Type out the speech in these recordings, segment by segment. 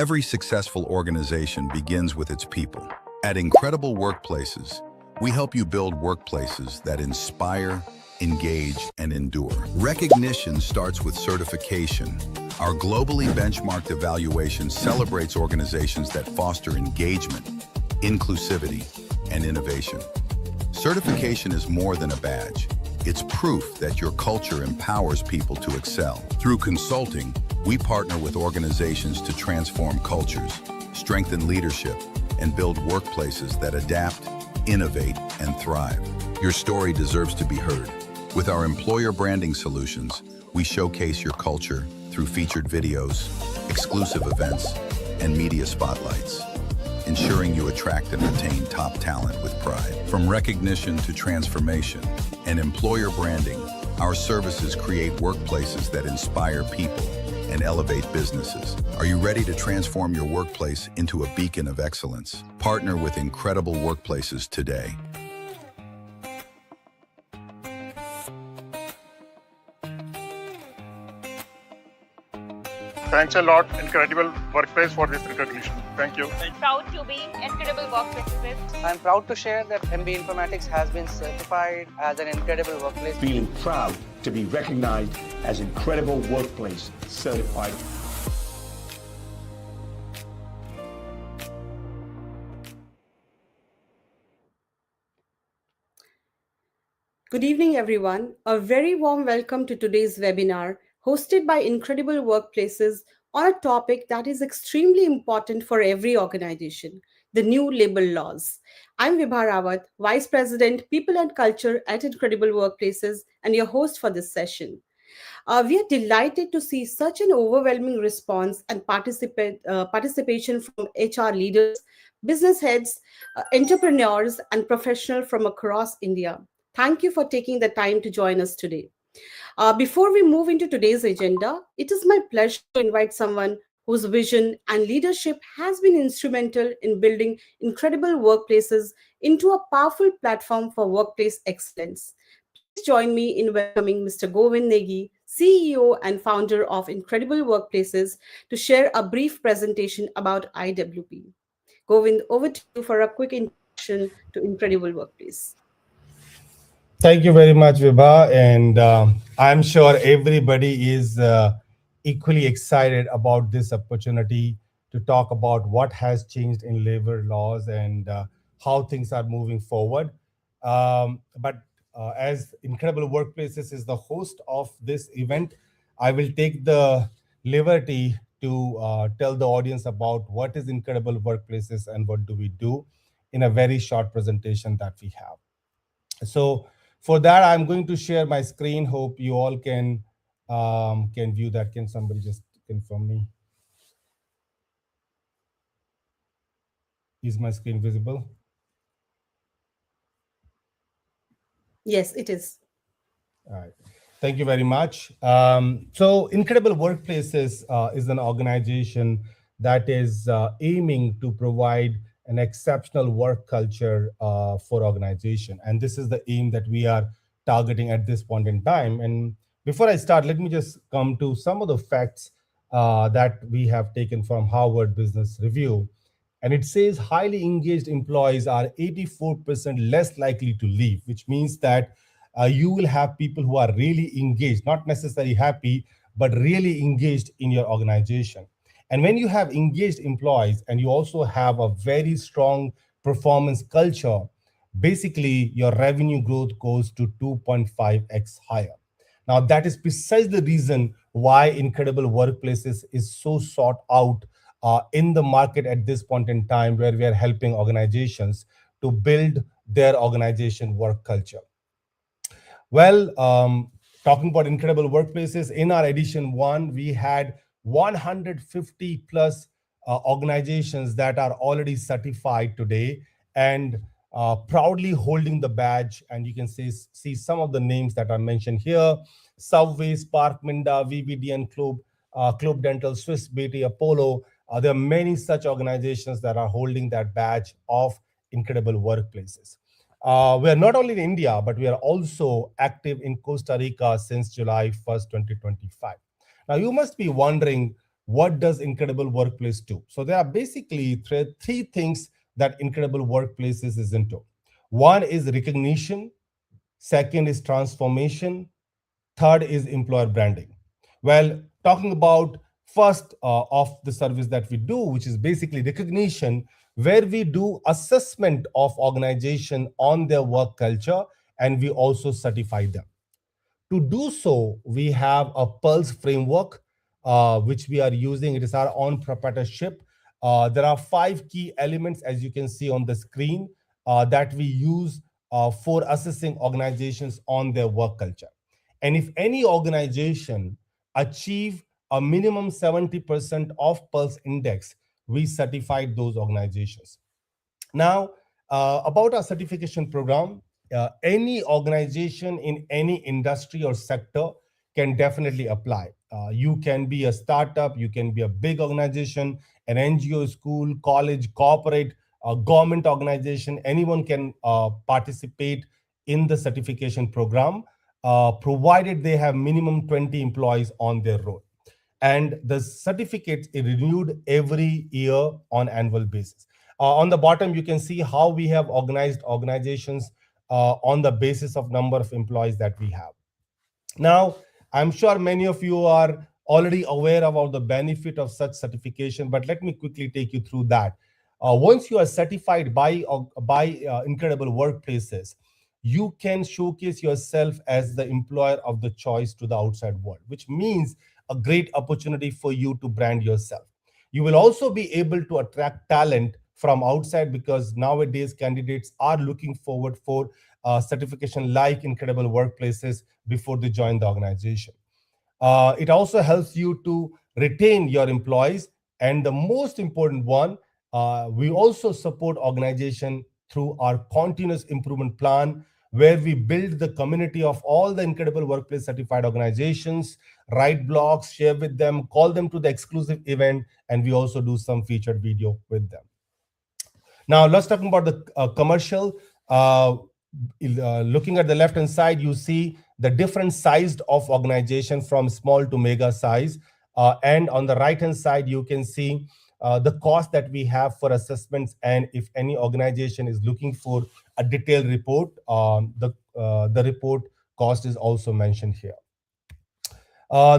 Every successful organization begins with its people. At Incredible Workplaces, we help you build workplaces that inspire, engage, and endure. Recognition starts with certification. Our globally benchmarked evaluation celebrates organizations that foster engagement, inclusivity, and innovation. Certification is more than a badge. It's proof that your culture empowers people to excel. Through consulting, we partner with organizations to transform cultures, strengthen leadership, and build workplaces that adapt, innovate, and thrive. Your story deserves to be heard. With our employer branding solutions, we showcase your culture through featured videos, exclusive events, and media spotlights, ensuring you attract and retain top talent with pride. From recognition to transformation and employer branding, our services create workplaces that inspire people and elevate businesses. Are you ready to transform your workplace into a beacon of excellence? Partner with Incredible Workplaces today. Thanks a lot, Incredible Workplace, for this recognition. Thank you. Proud to be Incredible Workplaces. I'm proud to share that MB Informatics has been certified as an Incredible Workplace. Feeling proud to be recognized as Incredible Workplace certified. Good evening, everyone. A very warm welcome to today's webinar hosted by Incredible Workplaces on a topic that is extremely important for every organization, the new labor laws. I'm Vibha Rawat, Vice President, People and Culture at Incredible Workplaces, and your host for this session. We are delighted to see such an overwhelming response and participation from HR leaders, business heads, entrepreneurs, and professionals from across India. Thank you for taking the time to join us today. Before we move into today's agenda, it is my pleasure to invite someone whose vision and leadership has been instrumental in building Incredible Workplaces into a powerful platform for workplace excellence. Please join me in welcoming Mr. Govind Negi, CEO and founder of Incredible Workplaces, to share a brief presentation about IWP. Govind, over to you for a quick introduction to Incredible Workplace. Thank you very much, Vibha. And I'm sure everybody is equally excited about this opportunity to talk about what has changed in labor laws and how things are moving forward. But as Incredible Workplaces is the host of this event, I will take the liberty to tell the audience about what is Incredible Workplaces and what do we do in a very short presentation that we have. So for that, I'm going to share my screen. Hope you all can view that. Can somebody just confirm me? Is my screen visible? Yes, it is. All right. Thank you very much. So Incredible Workplaces is an organization that is aiming to provide an exceptional work culture for organization. And this is the aim that we are targeting at this point in time. And before I start, let me just come to some of the facts that we have taken from Harvard Business Review. And it says highly engaged employees are 84% less likely to leave, which means that you will have people who are really engaged, not necessarily happy, but really engaged in your organization. And when you have engaged employees and you also have a very strong performance culture, basically your revenue growth goes to 2.5x higher. Now, that is precisely the reason why Incredible Workplaces is so sought out in the market at this point in time, where we are helping organizations to build their organization work culture. Well, talking about Incredible Workplaces, in our edition 1, we had 150 plus organizations that are already certified today and proudly holding the badge. And you can see some of the names that are mentioned here: Subway, Spark, Minda, VBDN Club, Club Dental, Swiss Beauty, Apollo. There are many such organizations that are holding that badge of Incredible Workplaces. We are not only in India, but we are also active in Costa Rica since July 1st, 2025. Now, you must be wondering, what does Incredible Workplace do? So there are basically three things that Incredible Workplaces is into. One is recognition, second is transformation, third is employer branding. Well, talking about first of the service that we do, which is basically recognition, where we do assessment of organization on their work culture, and we also certify them. To do so, we have a Pulse framework, which we are using. It is our own proprietorship. There are 5 key elements, as you can see on the screen, that we use for assessing organizations on their work culture. And if any organization achieve a minimum 70% of Pulse index, we certified those organizations. Now, about our certification program, any organization in any industry or sector can definitely apply. You can be a startup, you can be a big organization, an NGO, school, college, corporate, government organization. Anyone can participate in the certification program, provided they have minimum 20 employees on their roll. And the certificate is renewed every year on annual basis. On the bottom, you can see how we have organized organizations on the basis of number of employees that we have. Now, I'm sure many of you are already aware about the benefit of such certification, but let me quickly take you through that. Once you are certified by Incredible Workplaces, you can showcase yourself as the employer of the choice to the outside world, which means a great opportunity for you to brand yourself. You will also be able to attract talent from outside, because nowadays candidates are looking forward for certification like Incredible Workplaces before they join the organization. It also helps you to retain your employees. And the most important one, we also support organization through our continuous improvement plan, where we build the community of all the Incredible Workplace certified organizations, write blogs, share with them, call them to the exclusive event, and we also do some featured video with them. Now, let's talk about the commercial. Looking at the left-hand side, you see the different sized of organization from small to mega size. And on the right-hand side, you can see the cost that we have for assessments. And if any organization is looking for a detailed report, the report cost is also mentioned here.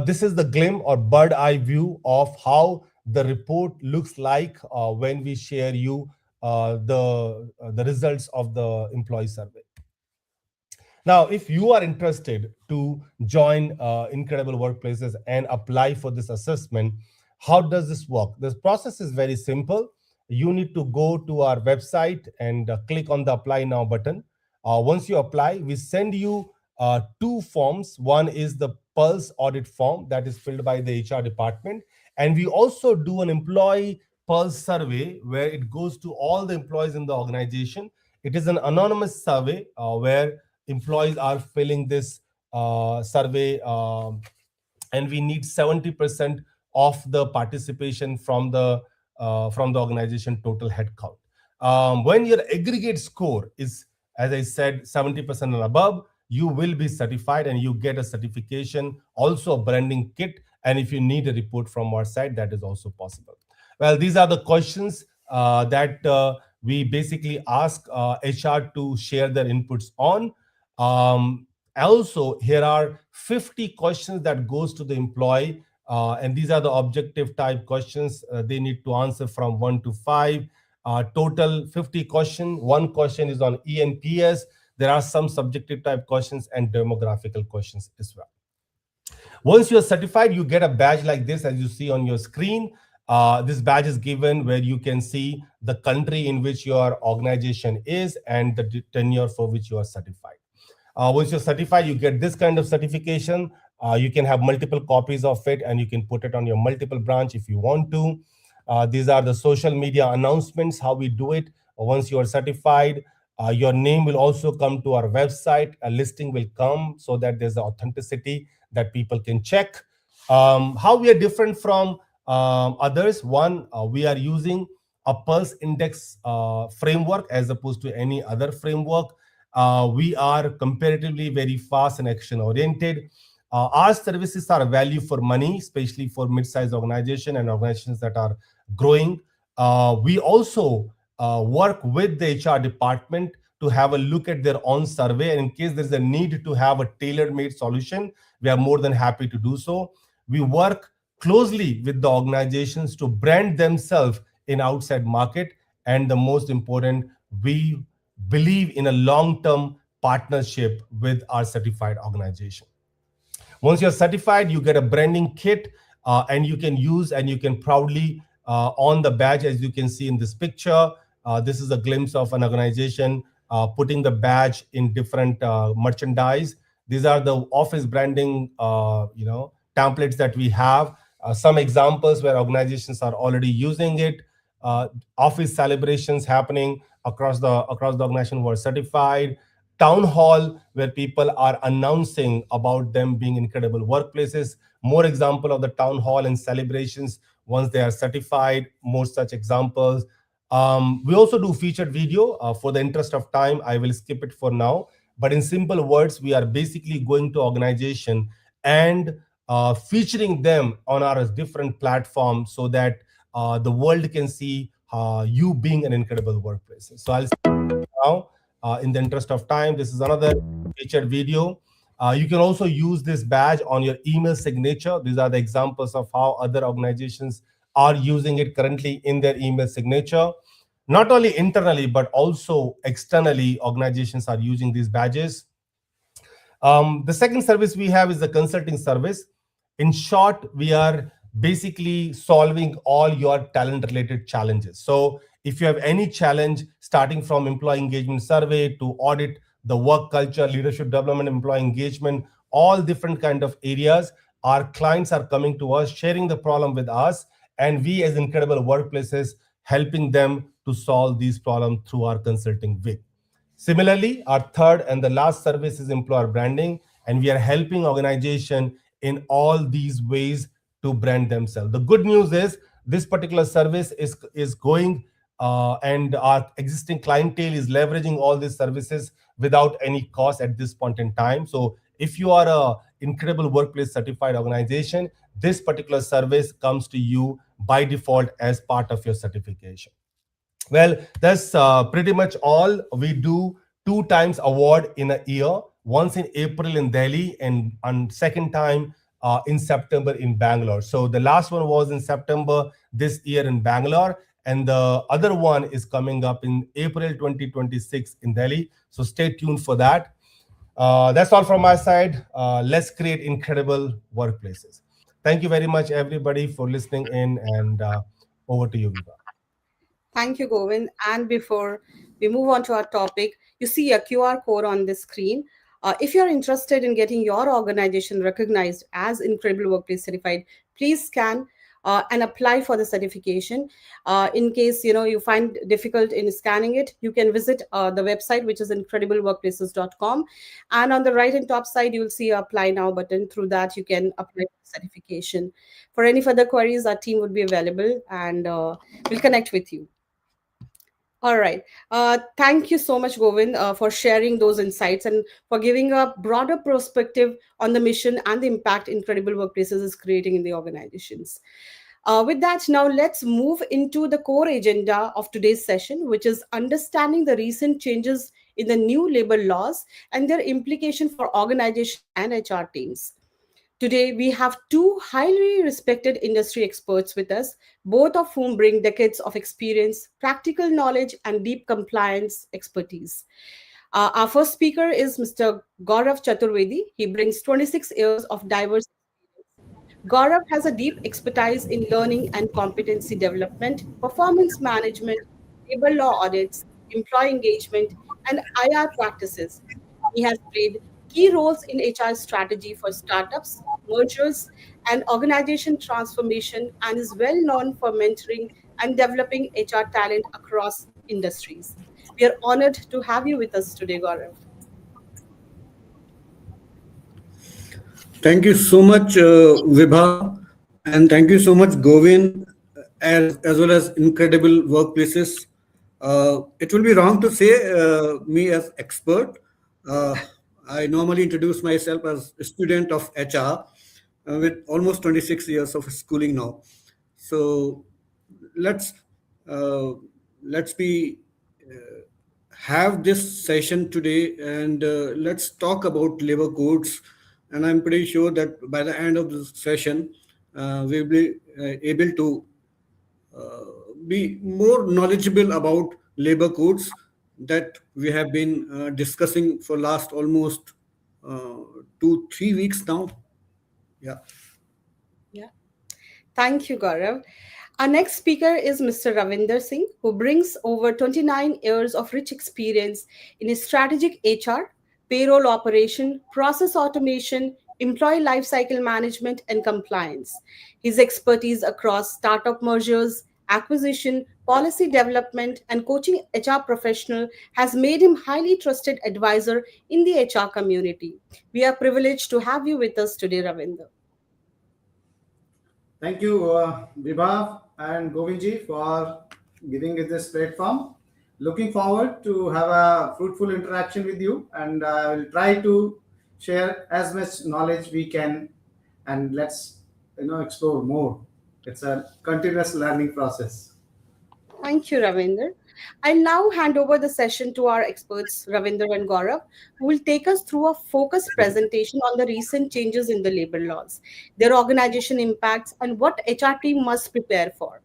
This is the glimpse or bird eye view of how the report looks like when we share you the results of the employee survey. Now, if you are interested to join Incredible Workplaces and apply for this assessment, how does this work? This process is very simple. You need to go to our website and click on the Apply Now button. Once you apply, we send you 2 forms. One is the Pulse audit form that is filled by the HR department. And we also do an employee Pulse survey where it goes to all the employees in the organization. It is an anonymous survey where employees are filling this survey, and we need 70% of the participation from the organization total headcount. When your aggregate score is, as I said, 70% and above, you will be certified and you get a certification, also a branding kit. And if you need a report from our side, that is also possible. Well, these are the questions that we basically ask HR to share their inputs on. Also, here are 50 questions that goes to the employee, and these are the objective type questions. They need to answer from 1 to 5. Total 50 questions. One question is on ENPS. There are some subjective type questions and demographical questions as well. Once you're certified, you get a badge like this, as you see on your screen. This badge is given where you can see the country in which your organization is and the tenure for which you are certified. Once you're certified, you get this kind of certification. You can have multiple copies of it and you can put it on your multiple branch if you want to. These are the social media announcements, how we do it. Once you are certified, your name will also come to our website. A listing will come so that there's the authenticity that people can check. How we are different from others. One, we are using a Pulse Index framework as opposed to any other framework. We are comparatively very fast and action oriented. Our services are value for money, especially for mid-sized organizations and organizations that are growing. We also work with the HR department to have a look at their own survey. And in case there's a need to have a tailor-made solution, we are more than happy to do so. We work closely with the organizations to brand themselves in outside market. And the most important, we believe in a long-term partnership with our certified organization. Once you're certified, you get a branding kit and you can use and you can proudly on the badge, as you can see in this picture. This is a glimpse of an organization putting the badge in different merchandise. These are the office branding templates that we have. Some examples where organizations are already using it. Office celebrations happening across the organization who are certified. Town hall where people are announcing about them being incredible workplaces. More example of the town hall and celebrations once they are certified. More such examples. We also do featured video. For the interest of time, I will skip it for now. But in simple words, we are basically going to organization and featuring them on our different platforms so that the world can see you being an incredible workplace. So I'll start now. In the interest of time, this is another featured video. You can also use this badge on your email signature. These are the examples of how other organizations are using it currently in their email signature. Not only internally, but also externally, organizations are using these badges. The second service we have is the consulting service. In short, we are basically solving all your talent-related challenges. So if you have any challenge, starting from employee engagement survey to audit the work culture, leadership development, employee engagement, all different kind of areas, our clients are coming to us, sharing the problem with us, and we as Incredible Workplaces helping them to solve these problems through our consulting wing. Similarly, our third and the last service is employer branding, and we are helping organizations in all these ways to brand themselves. The good news is this particular service is going and our existing clientele is leveraging all these services without any cost at this point in time. So if you are a Incredible Workplace certified organization, this particular service comes to you by default as part of your certification. Well, that's pretty much all. We do 2 times award in a year, once in April in Delhi and on second time in September in Bangalore. So the last one was in September this year in Bangalore, and the other one is coming up in April 2026 in Delhi. So stay tuned for that. That's all from my side. Let's create incredible workplaces. Thank you very much, everybody, for listening in, and over to you, Vibha. Thank you, Govind. And before we move on to our topic, you see a QR code on the screen. If you're interested in getting your organization recognized as Incredible Workplace Certified, please scan and apply for the certification. In case you find difficult in scanning it, you can visit the website, which is incredibleworkplaces.com. And on the right and top side, you will see Apply Now button. Through that, you can apply for certification. For any further queries, our team would be available and we'll connect with you. All right. Thank you so much, Govind, for sharing those insights and for giving a broader perspective on the mission and the impact Incredible Workplaces is creating in the organizations. With that, now let's move into the core agenda of today's session, which is understanding the recent changes in the new labor laws and their implication for organizations and HR teams. Today, we have 2 highly respected industry experts with us, both of whom bring decades of experience, practical knowledge, and deep compliance expertise. Our first speaker is Mr. Gaurav Chaturvedi. He brings 26 years of diverse experience. Gaurav has a deep expertise in learning and competency development, performance management, labor law audits, employee engagement, and IR practices. He has played key roles in HR strategy for startups, mergers, and organization transformation, and is well known for mentoring and developing HR talent across industries. We are honored to have you with us today, Gaurav. Thank you so much, Vibha, and thank you so much, Govind, as well as Incredible Workplaces. It will be wrong to say me as expert. I normally introduce myself as a student of HR with almost 26 years of schooling now. So let's uh, let's be have this session today, and let's talk about labor codes. And I'm pretty sure that by the end of this session, we'll be able to be more knowledgeable about labor codes that we have been discussing for last almost 2-3 weeks now. Yeah. Yeah. Thank you, Gaurav. Our next speaker is Mr. Ravinder Singh, who brings over 29 years of rich experience in strategic HR, payroll operation, process automation, employee lifecycle management, and compliance. His expertise across startup mergers, acquisition, policy development, and coaching HR professional has made him highly trusted advisor in the HR community. We are privileged to have you with us today, Ravinder. Thank you, Vibhav and Govindji, for giving us this platform. Looking forward to have a fruitful interaction with you, and I will try to share as much knowledge we can, and let's explore more. It's a continuous learning process. Thank you, Ravinder. I'll now hand over the session to our experts, Ravinder and Gaurav, who will take us through a focused presentation on the recent changes in the labor laws, their organization impacts, and what HR team must prepare for.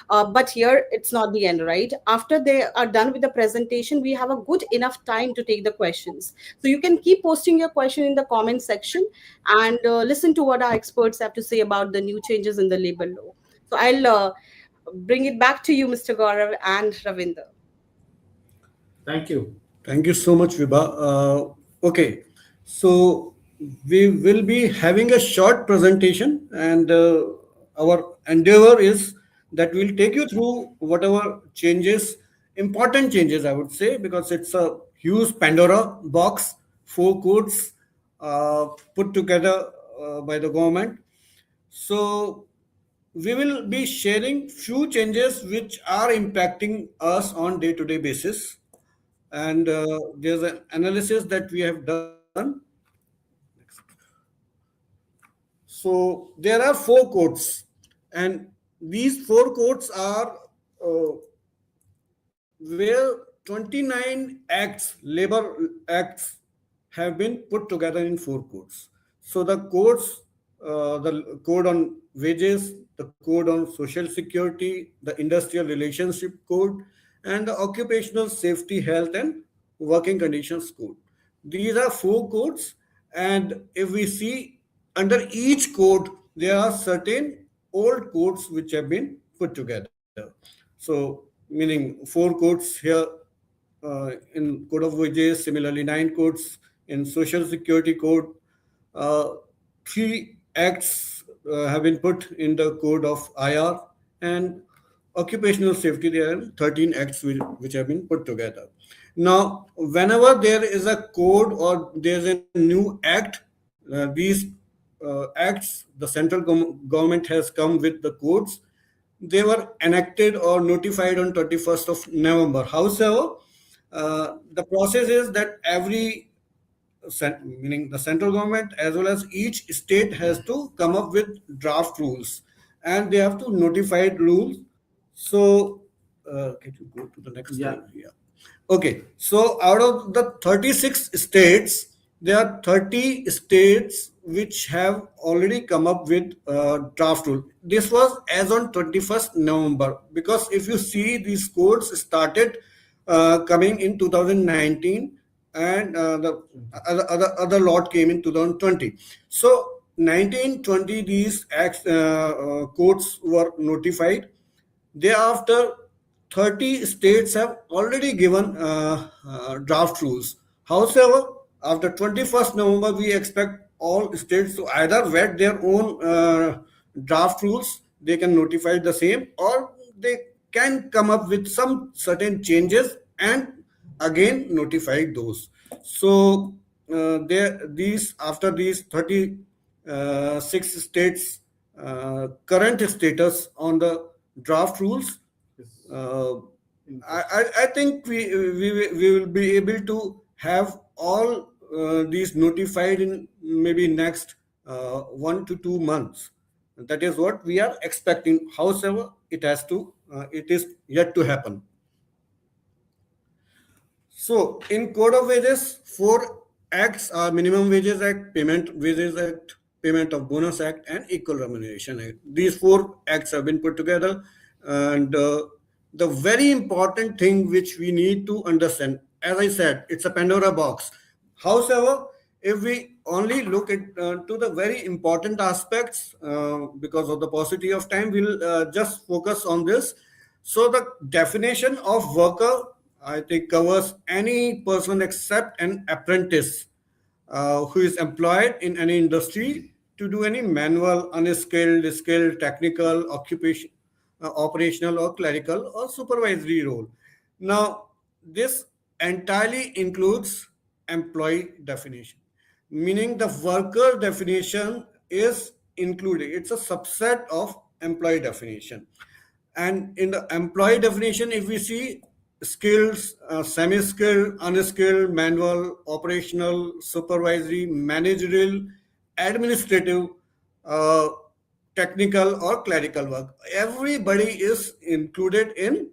But here, it's not the end, right? After they are done with the presentation, we have a good enough time to take the questions. So you can keep posting your question in the comment section and listen to what our experts have to say about the new changes in the labor law. So I'll bring it back to you, Mr. Gaurav and Ravinder. Thank you. Thank you so much, Vibha. Okay, so we will be having a short presentation, and our endeavor is that we'll take you through whatever changes, important changes, I would say, because it's a huge Pandora box, 4 codes put together by the government. So we will be sharing few changes which are impacting us on day-to-day basis, and there's an analysis that we have done. So there are 4 codes, and these 4 codes are where 29 acts, labor acts, have been put together in 4 codes. So the codes, the code on wages, the code on social security, the industrial relationship code, and the occupational safety, health, and working conditions code. These are 4 codes, and if we see under each code, there are certain old codes which have been put together. So, meaning 4 codes here in code of wages, similarly 9 codes in social security code, 3 acts have been put in the code of IR, and occupational safety, there are 13 acts which have been put together. Now, whenever there is a code or there's a new act, these acts, the central government has come with the codes. They were enacted or notified on 21st of November. However, the process is that every, meaning the central government as well as each state has to come up with draft rules, and they have to notify rules. So, can you go to the next slide? Yeah. Okay. So, out of the 36 states, there are 30 states which have already come up with draft rule. This was as on 21st November, because if you see, these codes started coming in 2019, and the other lot came in 2020. So 1920 these acts, codes were notified. Thereafter, 30 states have already given draft rules. However, after 21st November, we expect all states to either vet their own draft rules, they can notify the same, or they can come up with some certain changes and again notify those. So after these 36 states current status on the draft rules, I think we will be able to have all these notified in maybe next 1 to 2 months. That is what we are expecting. However, it is yet to happen. So in Code of Wages, 4 acts are Minimum Wages Act, Payment Wages Act, Payment of Bonus Act, and Equal Remuneration Act. These 4 acts have been put together, and the very important thing which we need to understand, as I said, it's a Pandora box. However, if we only look at to the very important aspects, because of the paucity of time, we'll just focus on this. So the definition of worker, I think, covers any person except an apprentice who is employed in any industry to do any manual, unskilled, skilled, technical, occupation, operational or clerical or supervisory role. Now, this entirely includes employee definition, meaning the worker definition is included. It's a subset of employee definition. And in the employee definition, if we see skills, semi-skilled, unskilled, manual, operational, supervisory, managerial, administrative, technical or clerical work, everybody is included in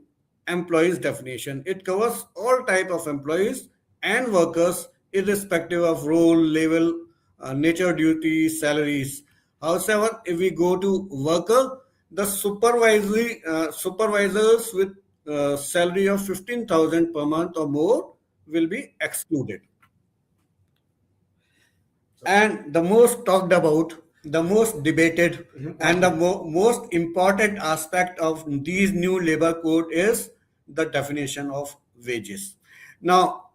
employees definition. It covers all type of employees and workers irrespective of role, level, nature, duty, salaries. However, if we go to worker, the supervisors with salary of 15,000 per month or more will be excluded. And the most talked about, the most debated, and the most important aspect of these new labor code is the definition of wages. Now,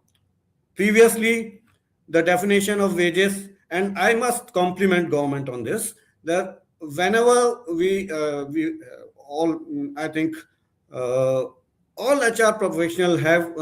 previously, the definition of wages, and I must compliment government on this, that whenever we all, I think, all HR professionals have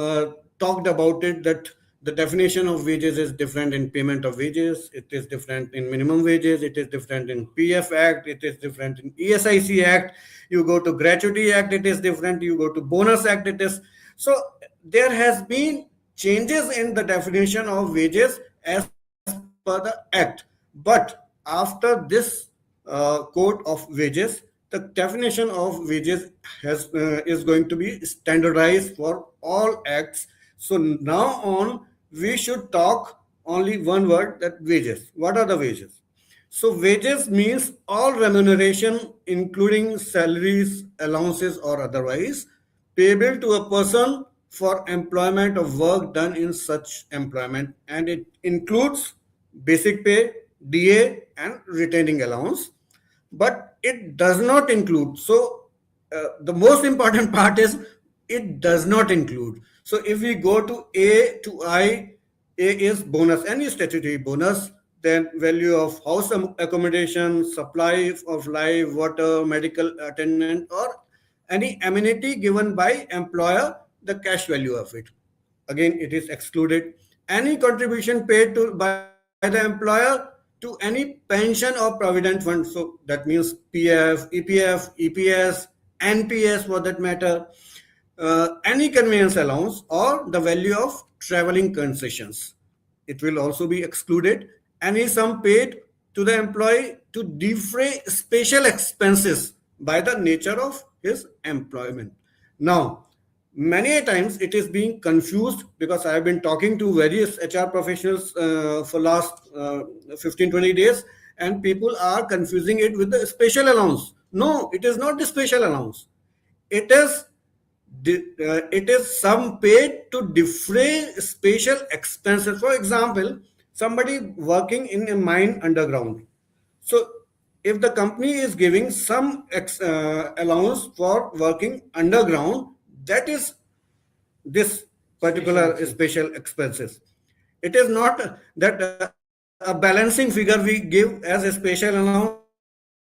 talked about it, that the definition of wages is different in payment of wages, it is different in minimum wages, it is different in PF Act, it is different in ESIC Act, you go to Gratuity Act, it is different, you go to Bonus Act, it is. So there has been changes in the definition of wages as per the Act. But after this code of wages, the definition of wages is going to be standardized for all acts. So now on, we should talk only one word, that wages. What are the wages? So wages means all remuneration, including salaries, allowances, or otherwise, payable to a person for employment of work done in such employment, and it includes basic pay, DA, and retaining allowance. But it does not include. So the most important part is it does not include. So if we go to A to I, A is bonus, any statutory bonus, then value of house accommodation, supply of life, water, medical attendant, or any amenity given by employer, the cash value of it. Again, it is excluded. Any contribution paid to by the employer to any pension or provident fund. So that means PF, EPF, EPS, NPS for that matter. Any conveyance allowance or the value of traveling concessions. It will also be excluded. Any sum paid to the employee to defray special expenses by the nature of his employment. Now, many times it is being confused, because I have been talking to various HR professionals for last 15-20 days, and people are confusing it with the special allowance. No, it is not the special allowance. It is sum paid to defray special expenses. For example, somebody working in a mine underground. So if the company is giving some allowance for working underground, that is this particular special expenses. It is not that a balancing figure we give as a special allowance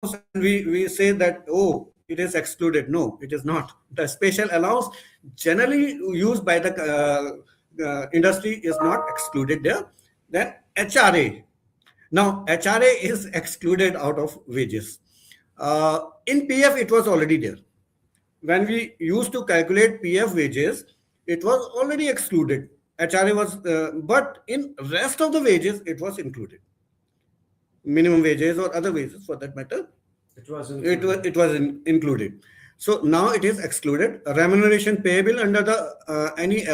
and we say that, oh, it is excluded. No, it is not. The special allowance generally used by the industry is not excluded there. Then HRA. Now, HRA is excluded out of wages. In PF, it was already there. When we used to calculate PF wages, it was already excluded. HRA was, but in rest of the wages, it was included. Minimum wages or other wages for that matter, It was included. So now it is excluded. Remuneration payable under the any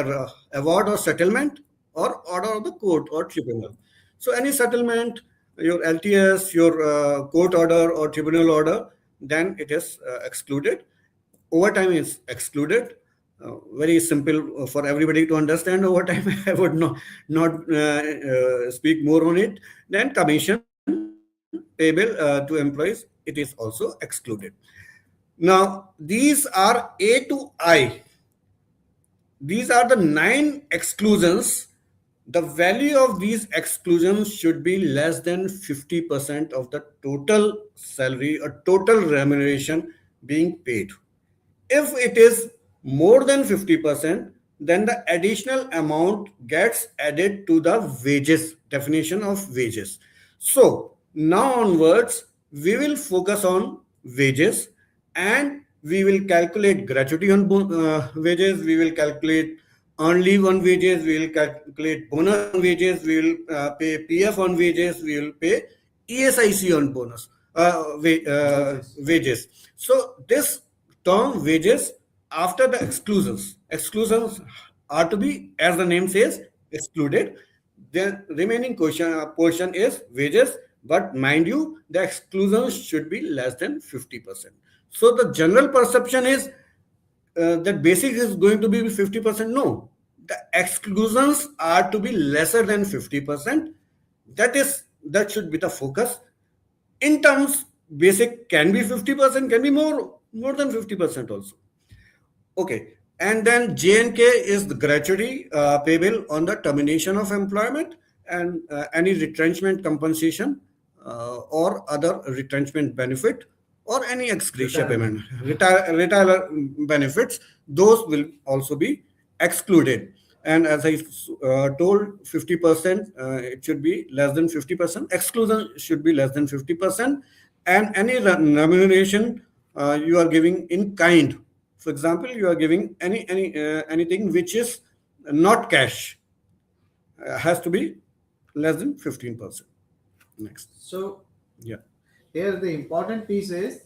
award or settlement or order of the court or tribunal. So any settlement, your LTS, your court order or tribunal order, then it is excluded. Overtime is excluded. Very simple for everybody to understand overtime. I would not speak more on it. Then commission payable to employees, it is also excluded. Now, these are A to I. These are the 9 exclusions. The value of these exclusions should be less than 50% of the total salary or total remuneration being paid. If it is more than 50%, then the additional amount gets added to the wages, definition of wages. So now onwards, we will focus on wages and we will calculate gratuity on wages, we will calculate earned leave on wages, we will calculate bonus on wages, we will pay PF on wages, we will pay ESIC on bonus wages. So this term wages after the exclusions are to be, as the name says, excluded. The remaining portion is wages, but mind you, the exclusions should be less than 50%. So the general perception is that basic is going to be 50%. No, the exclusions are to be lesser than 50%. That should be the focus. In terms, basic can be 50%, can be more than 50% also. Okay, and then J&K is the gratuity payable on the termination of employment and any retrenchment compensation or other retrenchment benefit or any ex gratia payment, retire benefits, those will also be excluded. And as I told, 50%, it should be less than 50%. Exclusion should be less than 50%. And any remuneration you are giving in kind. For example, you are giving anything which is not cash, has to be less than 15%. Next. So yeah. Here the important piece is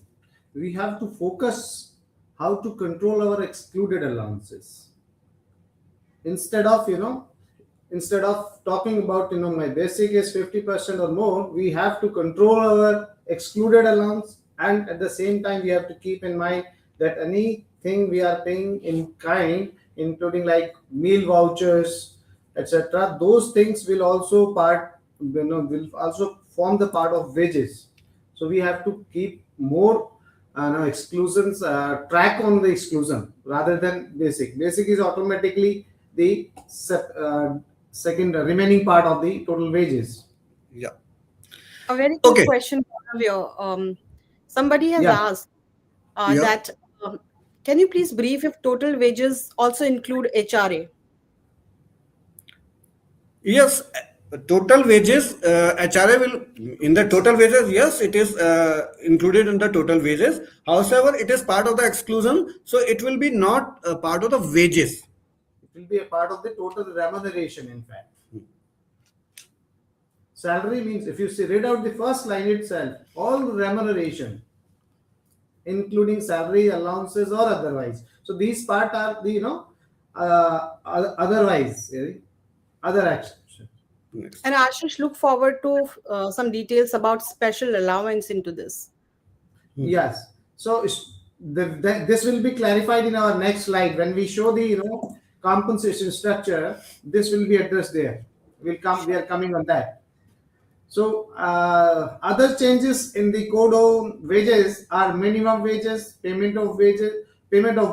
we have to focus how to control our excluded allowances. Instead of talking about my basic is 50% or more, we have to control our excluded allowance, and at the same time we have to keep in mind that anything we are paying in kind, including like meal vouchers, etc., those things will also form the part of wages. So we have to keep more exclusions, track on the exclusion rather than basic. Basic is automatically the second remaining part of the total wages. Yeah. A very good question, Bhavya. Somebody has asked that can you please brief if total wages also include HRA? Yes, total wages, HRA will, in the total wages, yes, it is included in the total wages. However, it is part of the exclusion, so it will be not a part of the wages. It will be a part of the total remuneration, in fact. Salary means, if you read out the first line itself, all remuneration, including salary, allowances, or otherwise. So these part are the otherwise, other actions. And Ashish, look forward to some details about special allowance into this. Yes. So this will be clarified in our next slide when we show the compensation structure. This will be addressed there. We are coming on that. So other changes in the code of wages are minimum wages, payment of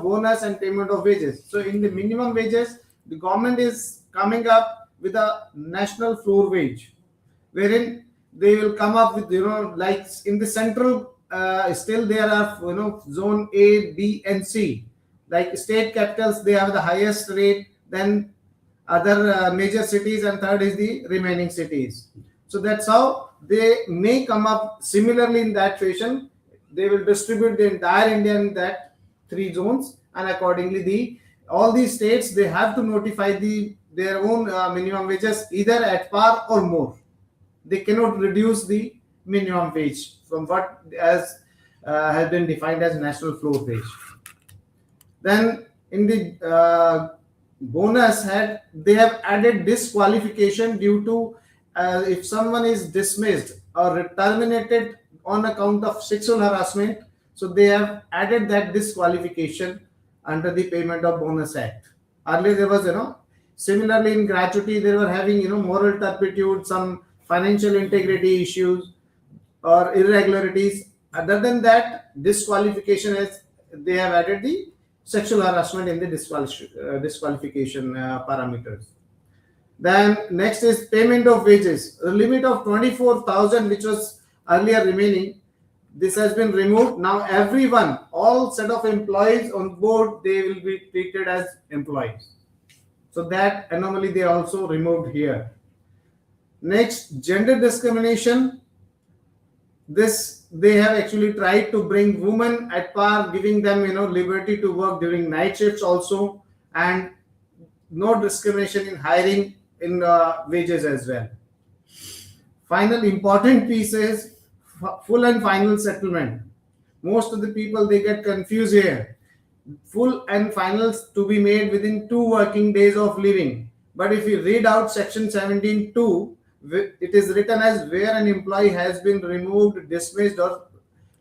bonus, and payment of wages. So in the minimum wages, the government is coming up with a national floor wage, wherein they will come up with like in the central still there are zone A, B, and C. Like state capitals, they have the highest rate, then other major cities, and third is the remaining cities. So that's how they may come up similarly in that fashion. They will distribute the entire India in that 3 zones, and accordingly all these states, they have to notify the their own minimum wages either at par or more. They cannot reduce the minimum wage from what has been defined as national floor wage. Then in the bonus head, they have added disqualification due to if someone is dismissed or terminated on account of sexual harassment. So they have added that disqualification under the Payment of Bonus Act. Earlier there was, similarly in gratuity, they were having, moral turpitude, some financial integrity issues or irregularities. Other than that, disqualification is they have added the sexual harassment in the disqualification parameters. Then next is payment of wages. The limit of 24,000, which was earlier remaining, this has been removed. Now everyone, all set of employees on board, they will be treated as employees. So that anomaly they also removed here. Next, gender discrimination. This they have actually tried to bring women at par, giving them liberty to work during night shifts also, and no discrimination in hiring in wages as well. Final important piece is full and final settlement. Most of the people, they get confused here. Full and finals to be made within 2 working days of leaving. But if you read out section 17(2), it is written as where an employee has been removed, dismissed, or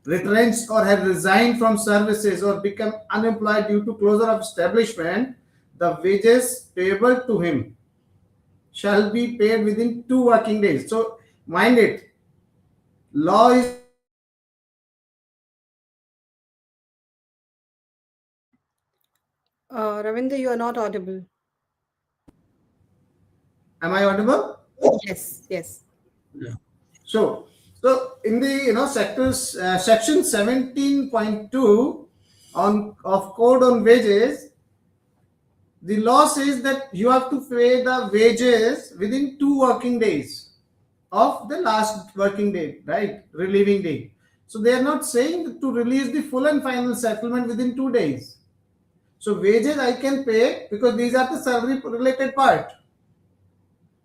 retrenched, or has resigned from services or become unemployed due to closure of establishment, the wages payable to him shall be paid within 2 working days. So mind it, law is Ravinder, you are not audible. Am I audible? Yes, yes. Yeah. So in the sectors section 17.2 of Code on Wages, the law says that you have to pay the wages within 2 working days of the last working day, right? Relieving day. So they are not saying to release the full and final settlement within 2 days. So wages I can pay because these are the salary related part.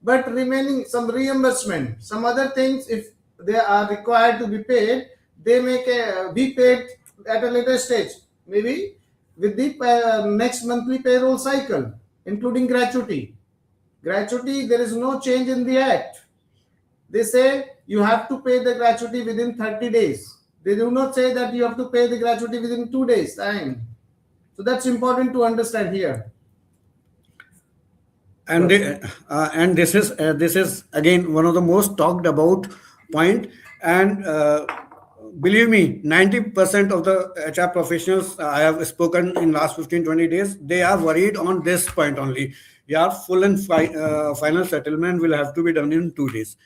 But remaining some reimbursement, some other things, if they are required to be paid, they may be paid at a later stage, maybe with the next monthly payroll cycle, including gratuity. Gratuity, there is no change in the act. They say you have to pay the gratuity within 30 days. They do not say that you have to pay the gratuity within 2 days time. So that's important to understand here. And this is again one of the most talked about point. And believe me, 90% of the HR professionals I have spoken in last 15-20 days, they are worried on this point only. Yeah, full and final settlement will have to be done in 2 days.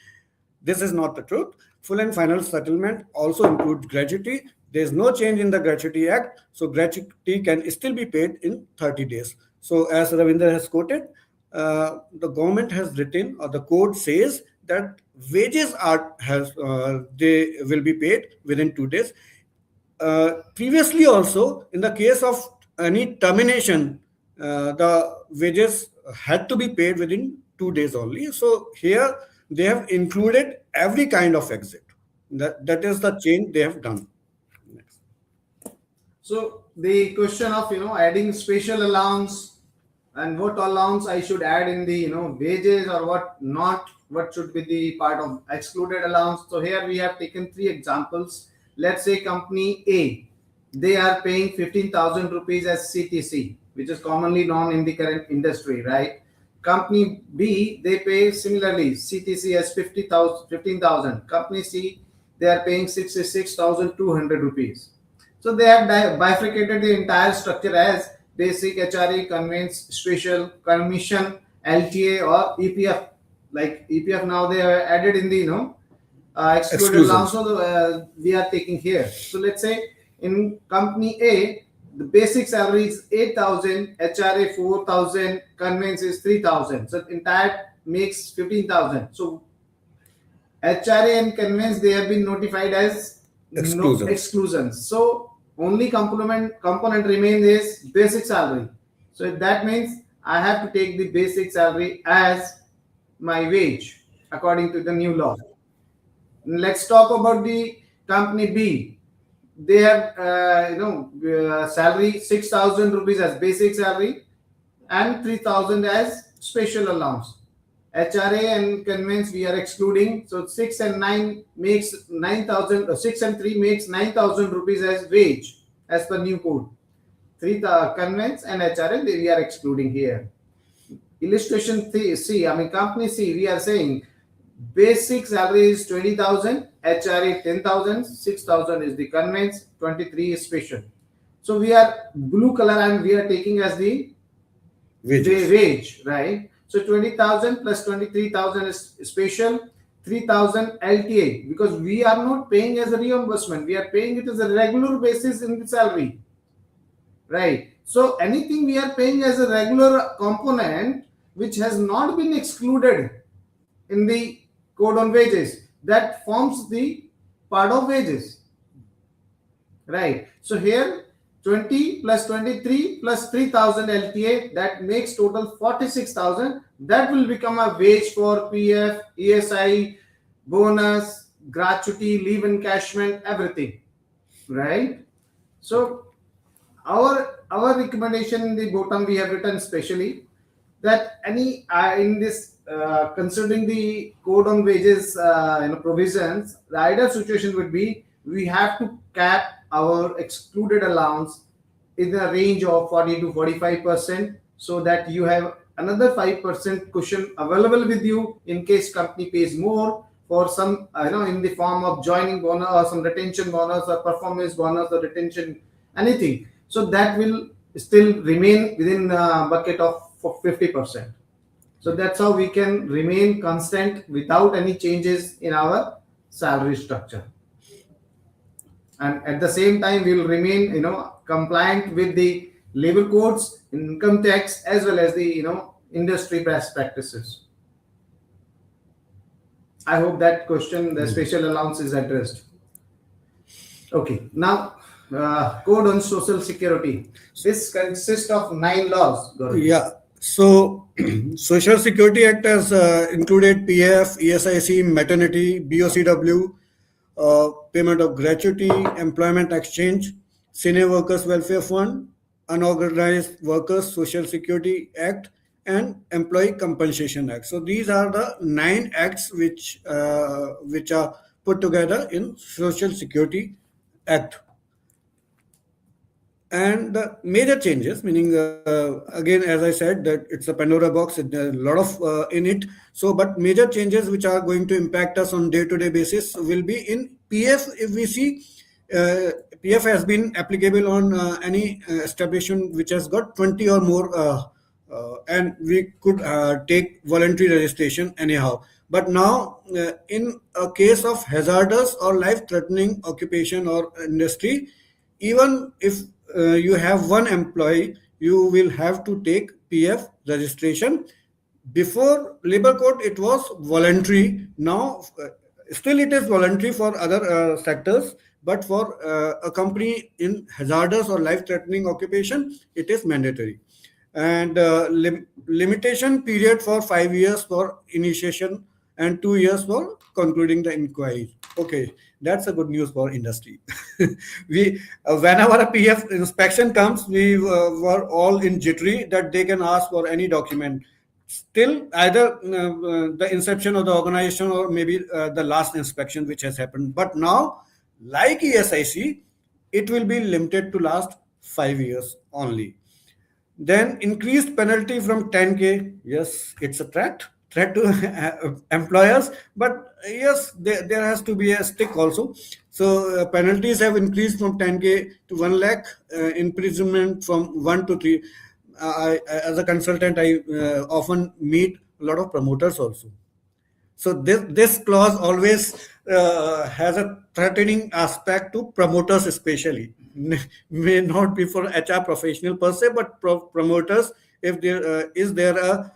This is not the truth. Full and final settlement also includes gratuity. There is no change in the Gratuity Act, so gratuity can still be paid in 30 days. So as Ravinder has quoted, the government has written, or the code says that wages they will be paid within 2 days. Previously also, in the case of any termination, the wages had to be paid within 2 days only. So here they have included every kind of exit. That is the change they have done. Next. So the question of adding special allowance and what allowance I should add in the wages or what not, what should be the part of excluded allowance. So here we have taken 3 examples. Let's say company A, they are paying 15,000 rupees as CTC, which is commonly known in the current industry, right? Company B, they pay similarly CTC as 15,000. Company C, they are paying 66,200 rupees. So they have bifurcated the entire structure as basic, HRE, conveyance, special, commission, LTA, or EPF. Like EPF now they have added in the excluded allowance. So we are taking here. So let's say in company A, the basic salary is 8,000, HRA 4,000, conveyance is 3,000. So entire makes 15,000. So HRA and conveyance, they have been notified as exclusions. So only component remains is basic salary. So that means I have to take the basic salary as my wage according to the new law. Let's talk about the company B. They have, salary 6,000 rupees as basic salary and 3,000 as special allowance. HRA and conveyance we are excluding. So 6 and 9 makes 9,000. 6 and 3 makes 9,000 rupees as wage as per new code. 3 conveyance and HRA we are excluding here. Illustration C, company C, we are saying basic salary is 20,000, HRA 10,000, 6,000 is the conveyance, 23 is special. So we are blue color and we are taking as the wage, right? So 20,000 plus 23,000 is special, 3,000 LTA, because we are not paying as a reimbursement, we are paying it as a regular basis in the salary, right? So anything we are paying as a regular component which has not been excluded in the code on wages, that forms the part of wages, right? So here 20 plus 23 plus 3,000 LTA, that makes total 46,000. That will become a wage for PF, ESI, bonus, gratuity, leave encashment, everything, right? So our recommendation in the bottom we have written specially that any in this considering the code on wages provisions, the ideal situation would be we have to cap our excluded allowance in the range of 40 to 45%, so that you have another 5% cushion available with you in case company pays more for some in the form of joining bonus or some retention bonus or performance bonus or retention, anything. So that will still remain within the bucket of 50%. So that's how we can remain constant without any changes in our salary structure. And at the same time, we will remain, compliant with the labor codes, income tax, as well as the, industry best practices. I hope that question, the special allowance, is addressed. Okay, now code on social security. This consists of 9 laws. Gaurav. Yeah. So, Social Security Act has included PF, ESIC, maternity, BOCW, payment of gratuity, employment exchange, senior workers welfare fund, unorganized workers Social Security Act, and Employee Compensation Act. So these are the 9 acts which are put together in Social Security Act. And the major changes, meaning again, as I said, that it's a Pandora box, there's a lot of in it. So, but major changes which are going to impact us on day-to-day basis will be in PF. If we see, PF has been applicable on any establishment which has got 20 or more, and we could take voluntary registration anyhow. But now, in a case of hazardous or life-threatening occupation or industry, even if you have one employee, you will have to take PF registration. Before labor code, it was voluntary. Now, still it is voluntary for other sectors, but for a company in hazardous or life-threatening occupation, it is mandatory. And limitation period for 5 years for initiation and 2 years for concluding the inquiry. Okay, that's a good news for industry. We whenever a PF inspection comes, we were all in jittery that they can ask for any document. Still, either the inception of the organization or maybe the last inspection which has happened. But now, like ESIC, it will be limited to last 5 years only. Then increased penalty from 10K. Yes, it's a threat to employers, but yes, there has to be a stick also. So penalties have increased from 10K to 1 lakh, imprisonment from 1 to 3. As a consultant, I often meet a lot of promoters also. So this clause always has a threatening aspect to promoters especially. May not be for HR professional per se, but promoters, if there is there a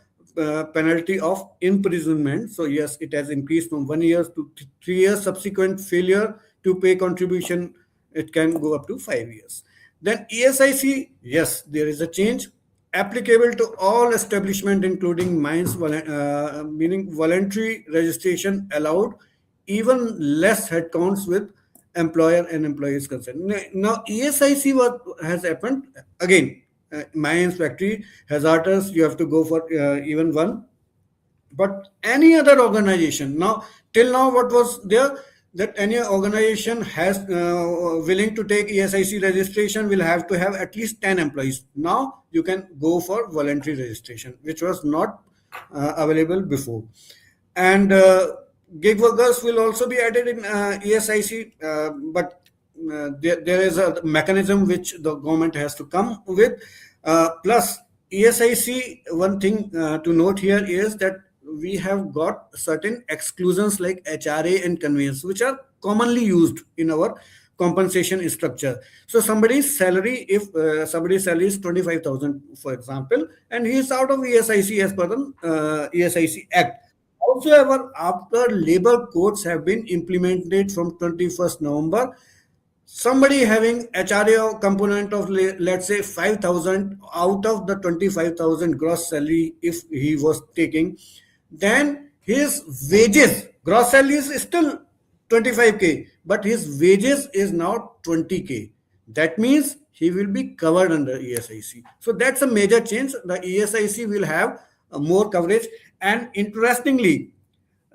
penalty of imprisonment. So yes, it has increased from 1 year to 3 years. Subsequent failure to pay contribution, it can go up to 5 years. Then ESIC, yes, there is a change. applicable to all establishment, including mines, meaning voluntary registration allowed, even less headcounts with employer and employees concerned. Now, ESIC, what has happened again? Mines, factory, hazardous, you have to go for even one. But any other organization now, till now, what was there? That any organization has willing to take ESIC registration will have to have at least 10 employees. Now you can go for voluntary registration, which was not available before. And gig workers will also be added in ESIC, but there is a mechanism which the government has to come with. Plus ESIC, one thing to note here is that we have got certain exclusions like HRA and conveyance, which are commonly used in our compensation structure. So somebody's salary, if somebody's salary is 25,000, for example, and he is out of ESIC as per the ESIC Act. However, after labor codes have been implemented from 21st November, somebody having HRA component of, let's say, 5,000 out of the 25,000 gross salary, if he was taking, then his wages, gross salary is still 25K, but his wages is now 20K. That means he will be covered under ESIC. So that's a major change. The ESIC will have more coverage. And interestingly,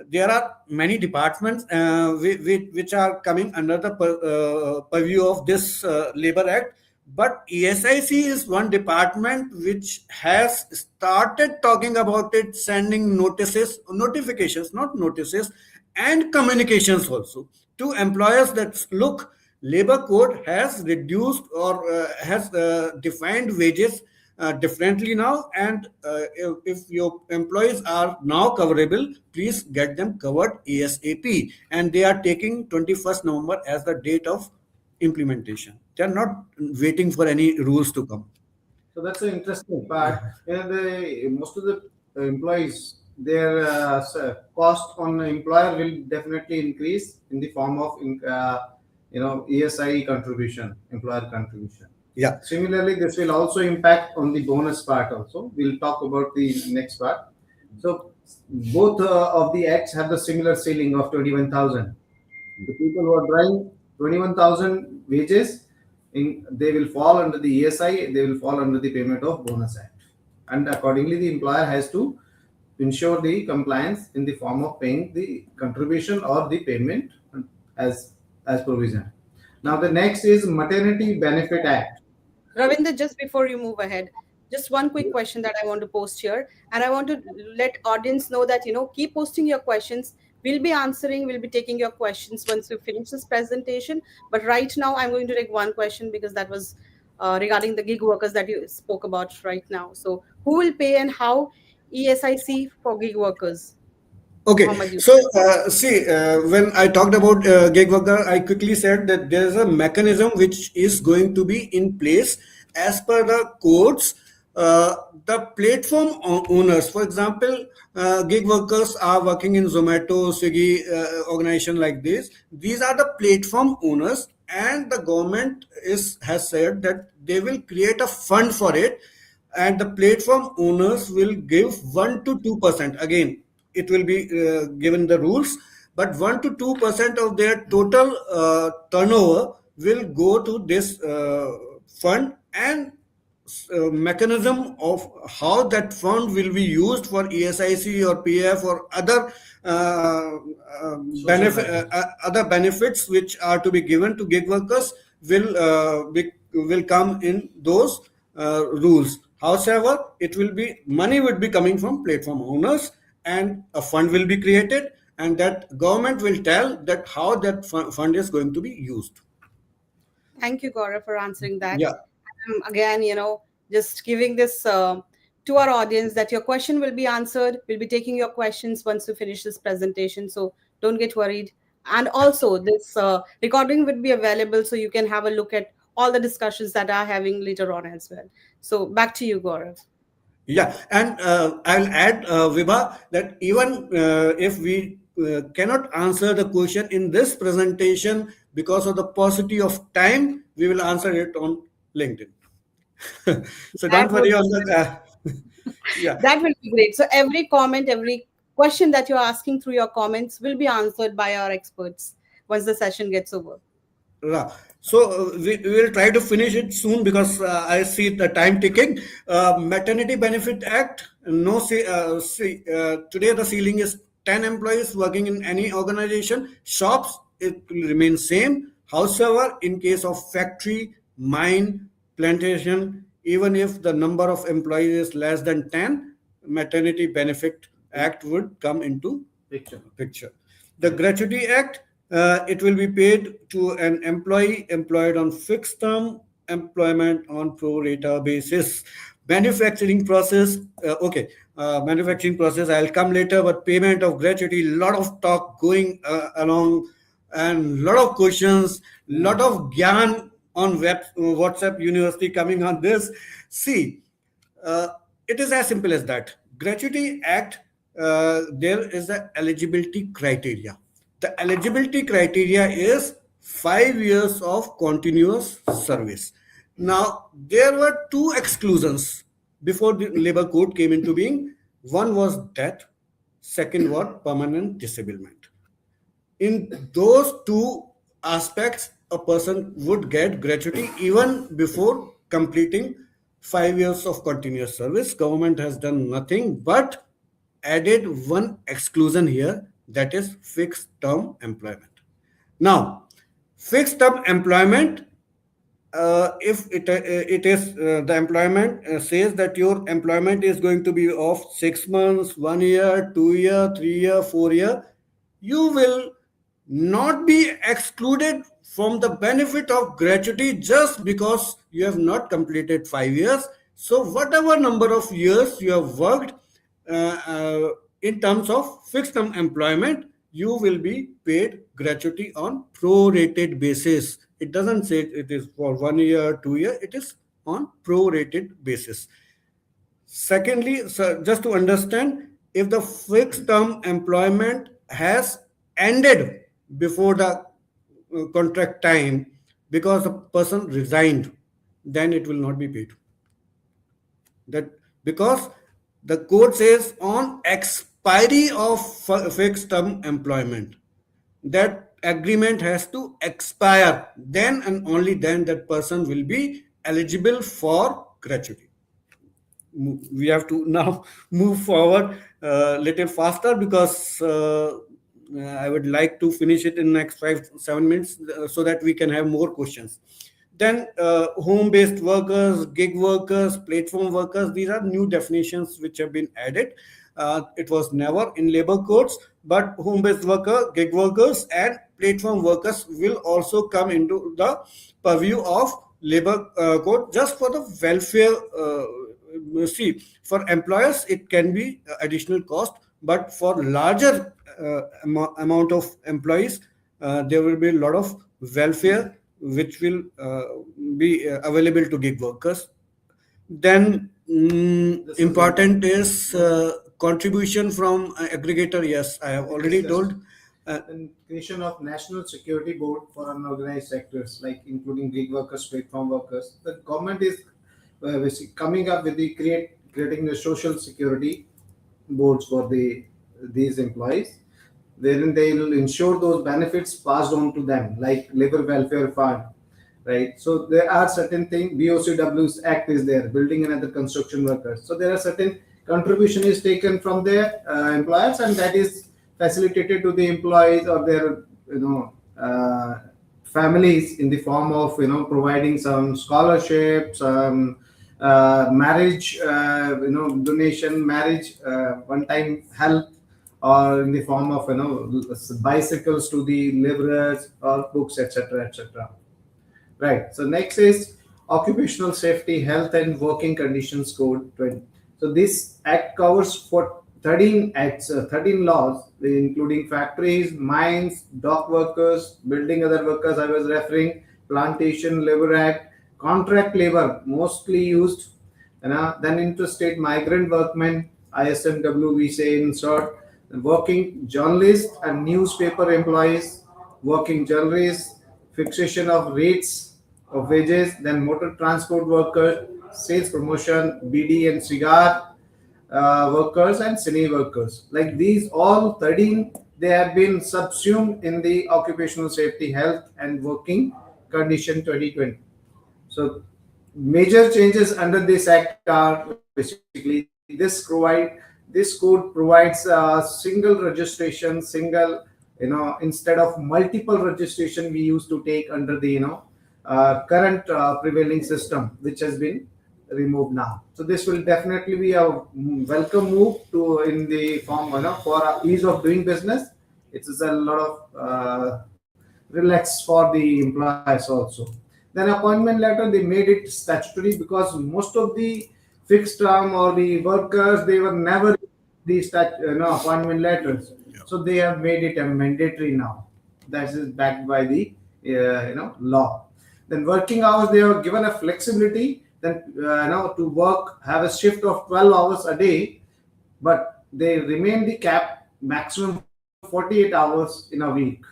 there are many departments which are coming under the purview of this Labor Act. But ESIC is one department which has started talking about it, sending notifications, not notices, and communications also to employers that, look, labor code has reduced or has defined wages differently now, and if your employees are now coverable, please get them covered ASAP. And they are taking 21st November as the date of implementation. They are not waiting for any rules to come. So that's an interesting part. Most of the employees, their cost on the employer will definitely increase in the form of ESI contribution, employer contribution. Yeah. Similarly, this will also impact on the bonus part also. We'll talk about the next part. So both of the acts have the similar ceiling of 21,000. The people who are drawing 21,000 wages, they will fall under the ESI, they will fall under the Payment of Bonus Act. And accordingly, the employer has to ensure the compliance in the form of paying the contribution or the payment as provision. Now, the next is Maternity Benefit Act. Ravinder, just before you move ahead, just one quick question that I want to post here. And I want to let audience know that, keep posting your questions. We'll be answering, we'll be taking your questions once we finish this presentation. But right now, I'm going to take one question because that was regarding the gig workers that you spoke about right now. So who will pay and how ESIC for gig workers? Okay, so when I talked about gig worker, I quickly said that there is a mechanism which is going to be in place as per the codes. The platform owners, for example, gig workers are working in Zomato, Swiggy, organization like this. These are the platform owners, and the government has said that they will create a fund for it, and the platform owners will give 1 to 2%. Again, it will be given the rules, but 1 to 2% of their total turnover will go to this fund, and mechanism of how that fund will be used for ESIC or PF or other other benefits which are to be given to gig workers will come in those rules. However, money would be coming from platform owners, and a fund will be created, and that government will tell that how that fund is going to be used. Thank you, Gaurav, for answering that. Yeah. Again, just giving this to our audience that your question will be answered. We'll be taking your questions once we finish this presentation, so don't get worried. And also, this recording will be available, so you can have a look at all the discussions that are having later on as well. So back to you, Gaurav. Yeah, and I'll add, Vibha, that even if we cannot answer the question in this presentation because of the paucity of time, we will answer it on LinkedIn. So That don't worry would on that. Yeah. that will be great. So every comment, every question that you're asking through your comments will be answered by our experts once the session gets over. Ra. So we will try to finish it soon because I see the time ticking. Maternity Benefit Act. No, today the ceiling is 10 employees working in any organization. Shops, it will remain same. However, in case of factory, mine, plantation, even if the number of employees is less than 10, Maternity Benefit Act would come into picture. The Gratuity Act, it will be paid to an employee employed on fixed term employment on pro rata basis. Manufacturing process, manufacturing process, I'll come later, but payment of gratuity, lot of talk going along and lot of questions, lot of gyan on WhatsApp University coming on this. See, it is as simple as that. Gratuity Act, there is a eligibility criteria. The eligibility criteria is 5 years of continuous service. Now, there were two exclusions before the labor code came into being. One was death, second was permanent disablement. In those two aspects, a person would get gratuity even before completing 5 years of continuous service. Government has done nothing but added one exclusion here, that is fixed term employment. Now, fixed term employment, if it is the employment says that your employment is going to be of 6 months, 1 year, 2 year, 3 year, 4 year, you will not be excluded from the benefit of gratuity just because you have not completed 5 years. So whatever number of years you have worked in terms of fixed term employment, you will be paid gratuity on prorated basis. It doesn't say it is for 1 year, 2 year, it is on prorated basis. Secondly, so just to understand, if the fixed term employment has ended before the contract time because the person resigned, then it will not be paid. That because the code says on expiry of fixed term employment, that agreement has to expire, then and only then that person will be eligible for gratuity. We have to now move forward a little faster because I would like to finish it in next 5-7 minutes so that we can have more questions. Then home-based workers, gig workers, platform workers, these are new definitions which have been added. It was never in labor codes, but home-based worker, gig workers and platform workers will also come into the purview of labor code just for the welfare. See, for employers, it can be additional cost, but for larger amount of employees, there will be a lot of welfare which will be available to gig workers. Then important is contribution from aggregator. Yes, I have already told. And creation of national security board for unorganized sectors, like including gig workers, platform workers. The government is coming up with creating the social security boards for these employees, wherein they will ensure those benefits passed on to them, like labor welfare fund, right? So there are certain things. BOCW's Act is there, building and other construction workers. So there are certain contribution is taken from their employers, and that is facilitated to the employees or their families in the form of providing some scholarships, marriage donation, marriage one-time help, or in the form of bicycles to the laborers or books, etc., etc. Right. So next is Occupational Safety, Health and Working Conditions Code 20. So this act covers for 13 acts, 13 laws, including factories, mines, dock workers, building other workers I was referring, Plantation Labor Act, contract labor mostly used, then interstate migrant workmen, ISMW we say in short, working journalists and newspaper employees, working journalists, fixation of rates of wages, then motor transport workers, sales promotion, BD and cigar workers, and cine workers. Like these, all 13, they have been subsumed in the Occupational Safety, Health and Working Condition 2020. So major changes under this act are basically this code provides a single registration, single, instead of multiple registration we used to take under the current prevailing system, which has been removed now. So this will definitely be a welcome move to in the form, for ease of doing business. It is a lot of relax for the employees also. Then appointment letter, they made it statutory because most of the fixed term or the workers, they were never these appointment letters. So they have made it a mandatory now. That is backed by the law. Then working hours, they are given a flexibility then to work, have a shift of 12 hours a day, but they remain the cap maximum 48 hours in a week.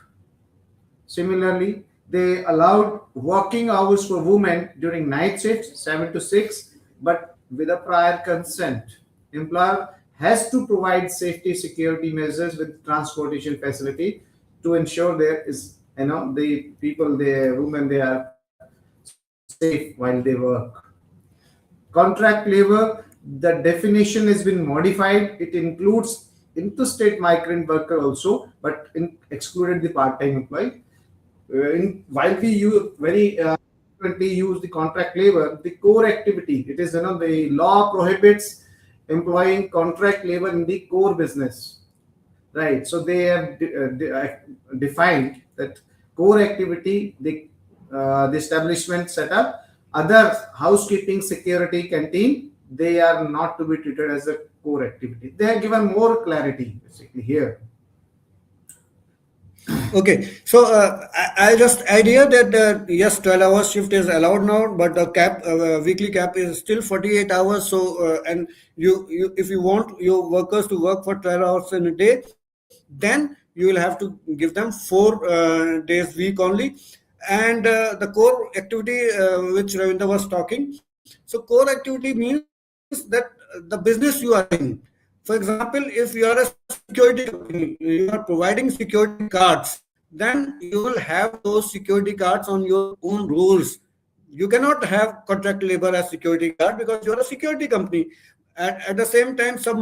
Similarly, they allowed working hours for women during night shifts 7 to 6, but with a prior consent. Employer has to provide safety security measures with transportation facility to ensure there is the people, the women, they are safe while they work. Contract labor, the definition has been modified. It includes interstate migrant worker also, but excluded the part-time employee. While we use frequently use the contract labor, the core activity, it is the law prohibits employing contract labor in the core business, right? So they have defined that core activity, the establishment setup, other housekeeping, security, canteen, they are not to be treated as a core activity. They have given more clarity basically here. Okay, so I just idea that yes, 12 hours shift is allowed now, but the cap weekly cap is still 48 hours. So and you if you want your workers to work for 12 hours in a day, then you will have to give them 4 days week only. And the core activity which Ravinder was talking. So core activity means that the business you are in. For example, if you are a security company, you are providing security cards, then you will have those security cards on your own rules. You cannot have contract labor as security guard because you are a security company. At the same time, some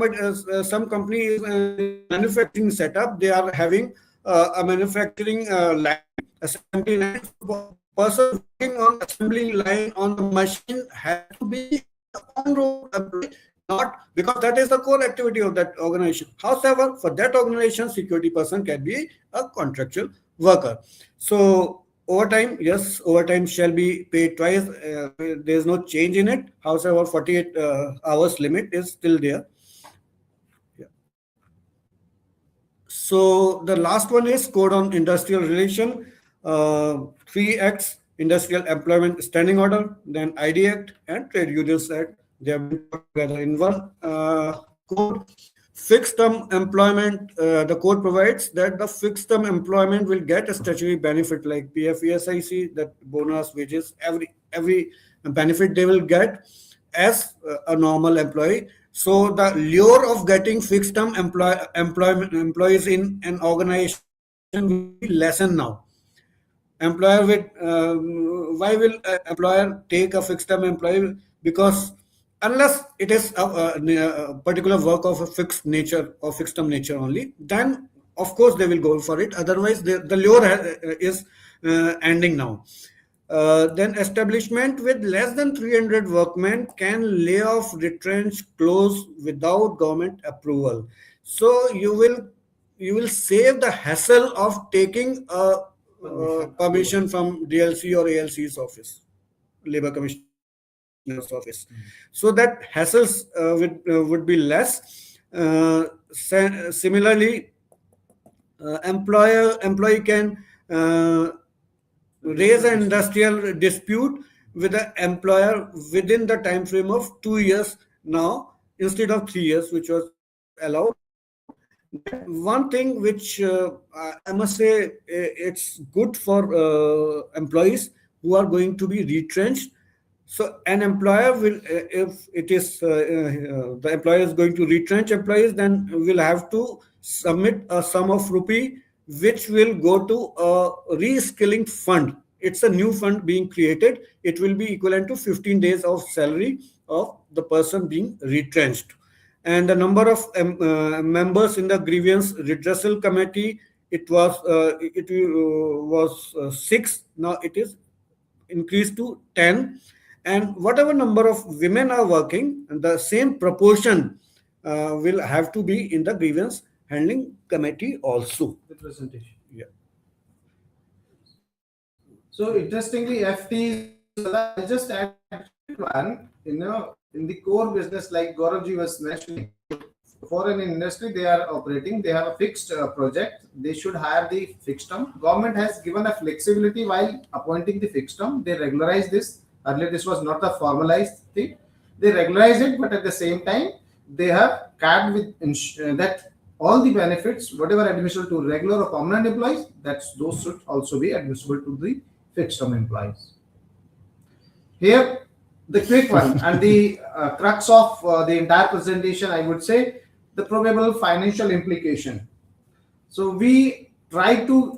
company is manufacturing setup. They are having a manufacturing line, assembly line. Person working on assembly line on the machine has to be on-road employee, not because that is the core activity of that organization. However, for that organization, security person can be a contractual worker. So overtime, yes, overtime shall be paid twice. There is no change in it. However, 48 hours limit is still there. Yeah. So the last one is Code on Industrial Relation, 3 acts, Industrial Employment Standing Order, then ID Act and Trade Unions Act. They have been put together in one code. Fixed term employment, the code provides that the fixed term employment will get a statutory benefit like PF, ESIC, that bonus, wages, every benefit they will get as a normal employee. So the lure of getting fixed term employees in an organization will be lessened now. Employer with why will employer take a fixed term employee? Because unless it is a particular work of a fixed nature or fixed term nature only, then of course they will go for it. Otherwise, the lure is ending now. Then establishment with less than 300 workmen can lay off, retrench, close without government approval. So you will save the hassle of taking a permission from DLC or ALC's office, Labor Commission office, so that hassles would be less. Similarly, employee can raise an industrial dispute with the employer within the time frame of 2 years now instead of 3 years, which was allowed. One thing which I must say it's good for employees who are going to be retrenched. So an employer will, if it is the employer is going to retrench employees, then will have to submit a sum of rupee which will go to a reskilling fund. It's a new fund being created. It will be equivalent to 15 days of salary of the person being retrenched. And the number of members in the grievance redressal committee, it was 6. Now it is increased to 10, and whatever number of women are working, the same proportion will have to be in the grievance handling committee also. The presentation. Yeah. So interestingly, FT, I just add one, in the core business, like Gauravji was mentioning, for an industry they are operating, they have a fixed project, they should hire the fixed term. Government has given a flexibility while appointing the fixed term. They regularize this. Earlier this was not a formalized thing. They regularize it, but at the same time they have capped with that all the benefits, whatever admissible to regular or permanent employees, those should also be admissible to the fixed term employees. Here, the quick one and the crux of the entire presentation, I would say, the probable financial implication. So we try to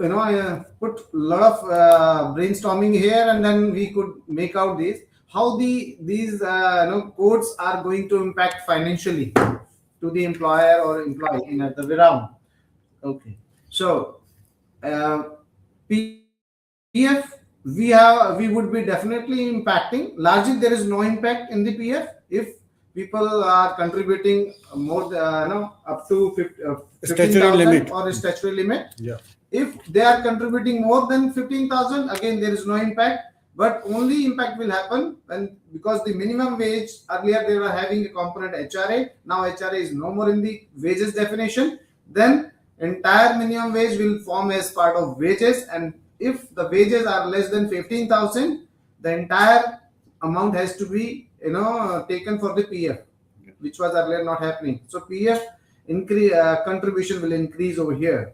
put a lot of brainstorming here, and then we could make out how these codes are going to impact financially to the employer or employee in the way round. Okay, so PF we would be definitely impacting. Largely, there is no impact in the PF if people are contributing more up to 15,000 limit or a statutory limit. Yeah. If they are contributing more than 15,000, again there is no impact. But only impact will happen because the minimum wage, earlier they were having a component HRA. Now HRA is no more in the wages definition. Then entire minimum wage will form as part of wages, and if the wages are less than 15,000, the entire amount has to be taken for the PF, which was earlier not happening. So PF contribution will increase over here.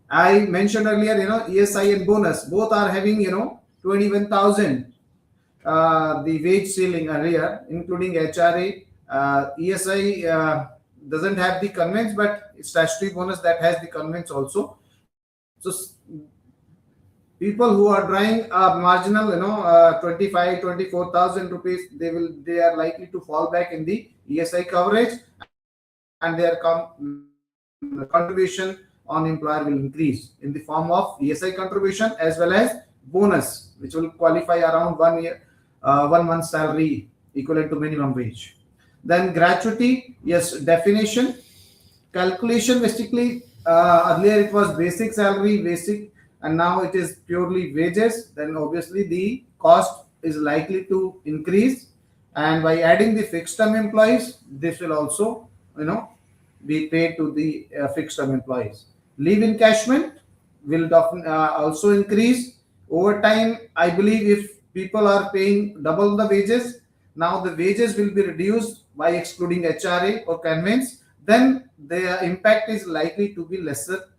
I mentioned earlier, ESI and bonus both are having 21,000 the wage ceiling earlier, including HRA. ESI doesn't have the convents, but statutory bonus that has the convents also. So people who are drawing a marginal 24,000 rupees, they are likely to fall back in the ESI coverage, and their contribution on employer will increase in the form of ESI contribution as well as bonus, which will qualify around 1 month salary equivalent to minimum wage. Then gratuity, yes, definition, calculation. Basically, earlier it was basic salary, and now it is purely wages. Then obviously the cost is likely to increase, and by adding the fixed term employees, this will also be paid to the fixed term employees. Leave encashment will also increase over time. I believe if people are paying double the wages, now the wages will be reduced by excluding HRA or convents, then the impact is likely to be lesser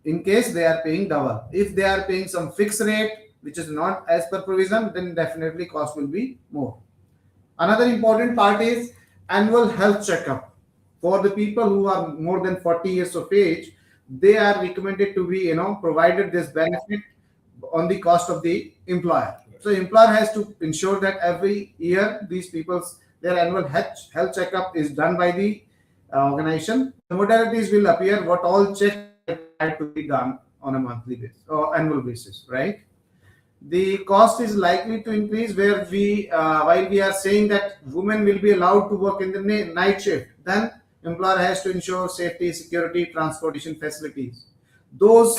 in case they are paying double. If they are paying some fixed rate, which is not as per provision, then definitely cost will be more. Another important part is annual health checkup. For the people who are more than 40 years of age, they are recommended to be provided this benefit on the cost of the employer. So employer has to ensure that every year these their annual health checkup is done by the organization. The modalities will appear what all checks have to be done on a monthly basis or annual basis, right? The cost is likely to increase where while we are saying that women will be allowed to work in the night shift, then employer has to ensure safety, security, transportation facilities. Those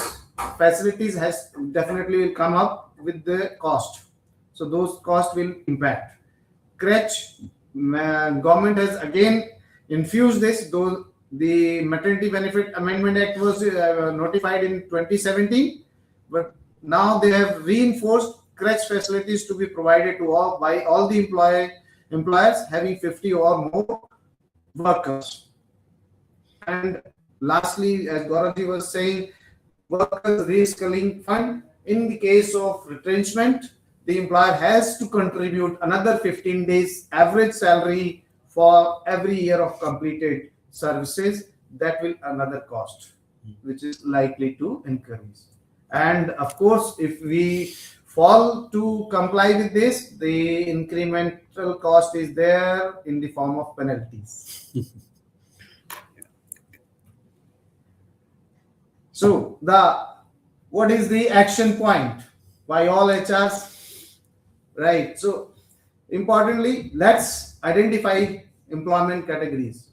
facilities definitely will come up with the cost. So those costs will impact. Crèche, government has again infused this. Though the Maternity Benefit Amendment Act was notified in 2017, but now they have reinforced crèche facilities to be provided to by all the employers having 50 or more workers. And lastly, as Gauravji was saying, workers reskilling fund. In the case of retrenchment, the employer has to contribute another 15 days average salary for every year of completed services. That will another cost, which is likely to increase. And of course, if we fail to comply with this, the incremental cost is there in the form of penalties. So what is the action point by all HRs? Right. So importantly, let's identify employment categories,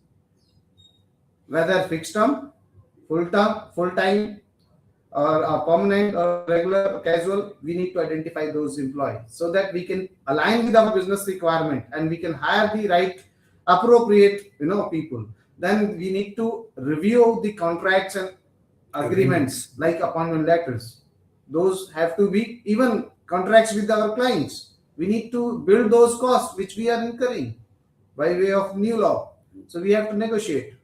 whether fixed term, full time, or a permanent or regular or casual. We need to identify those employees so that we can align with our business requirement and we can hire the right appropriate people. Then we need to review the contracts and agreements like appointment letters. Those have to be even contracts with our clients. We need to build those costs which we are incurring by way of new law. So we have to negotiate.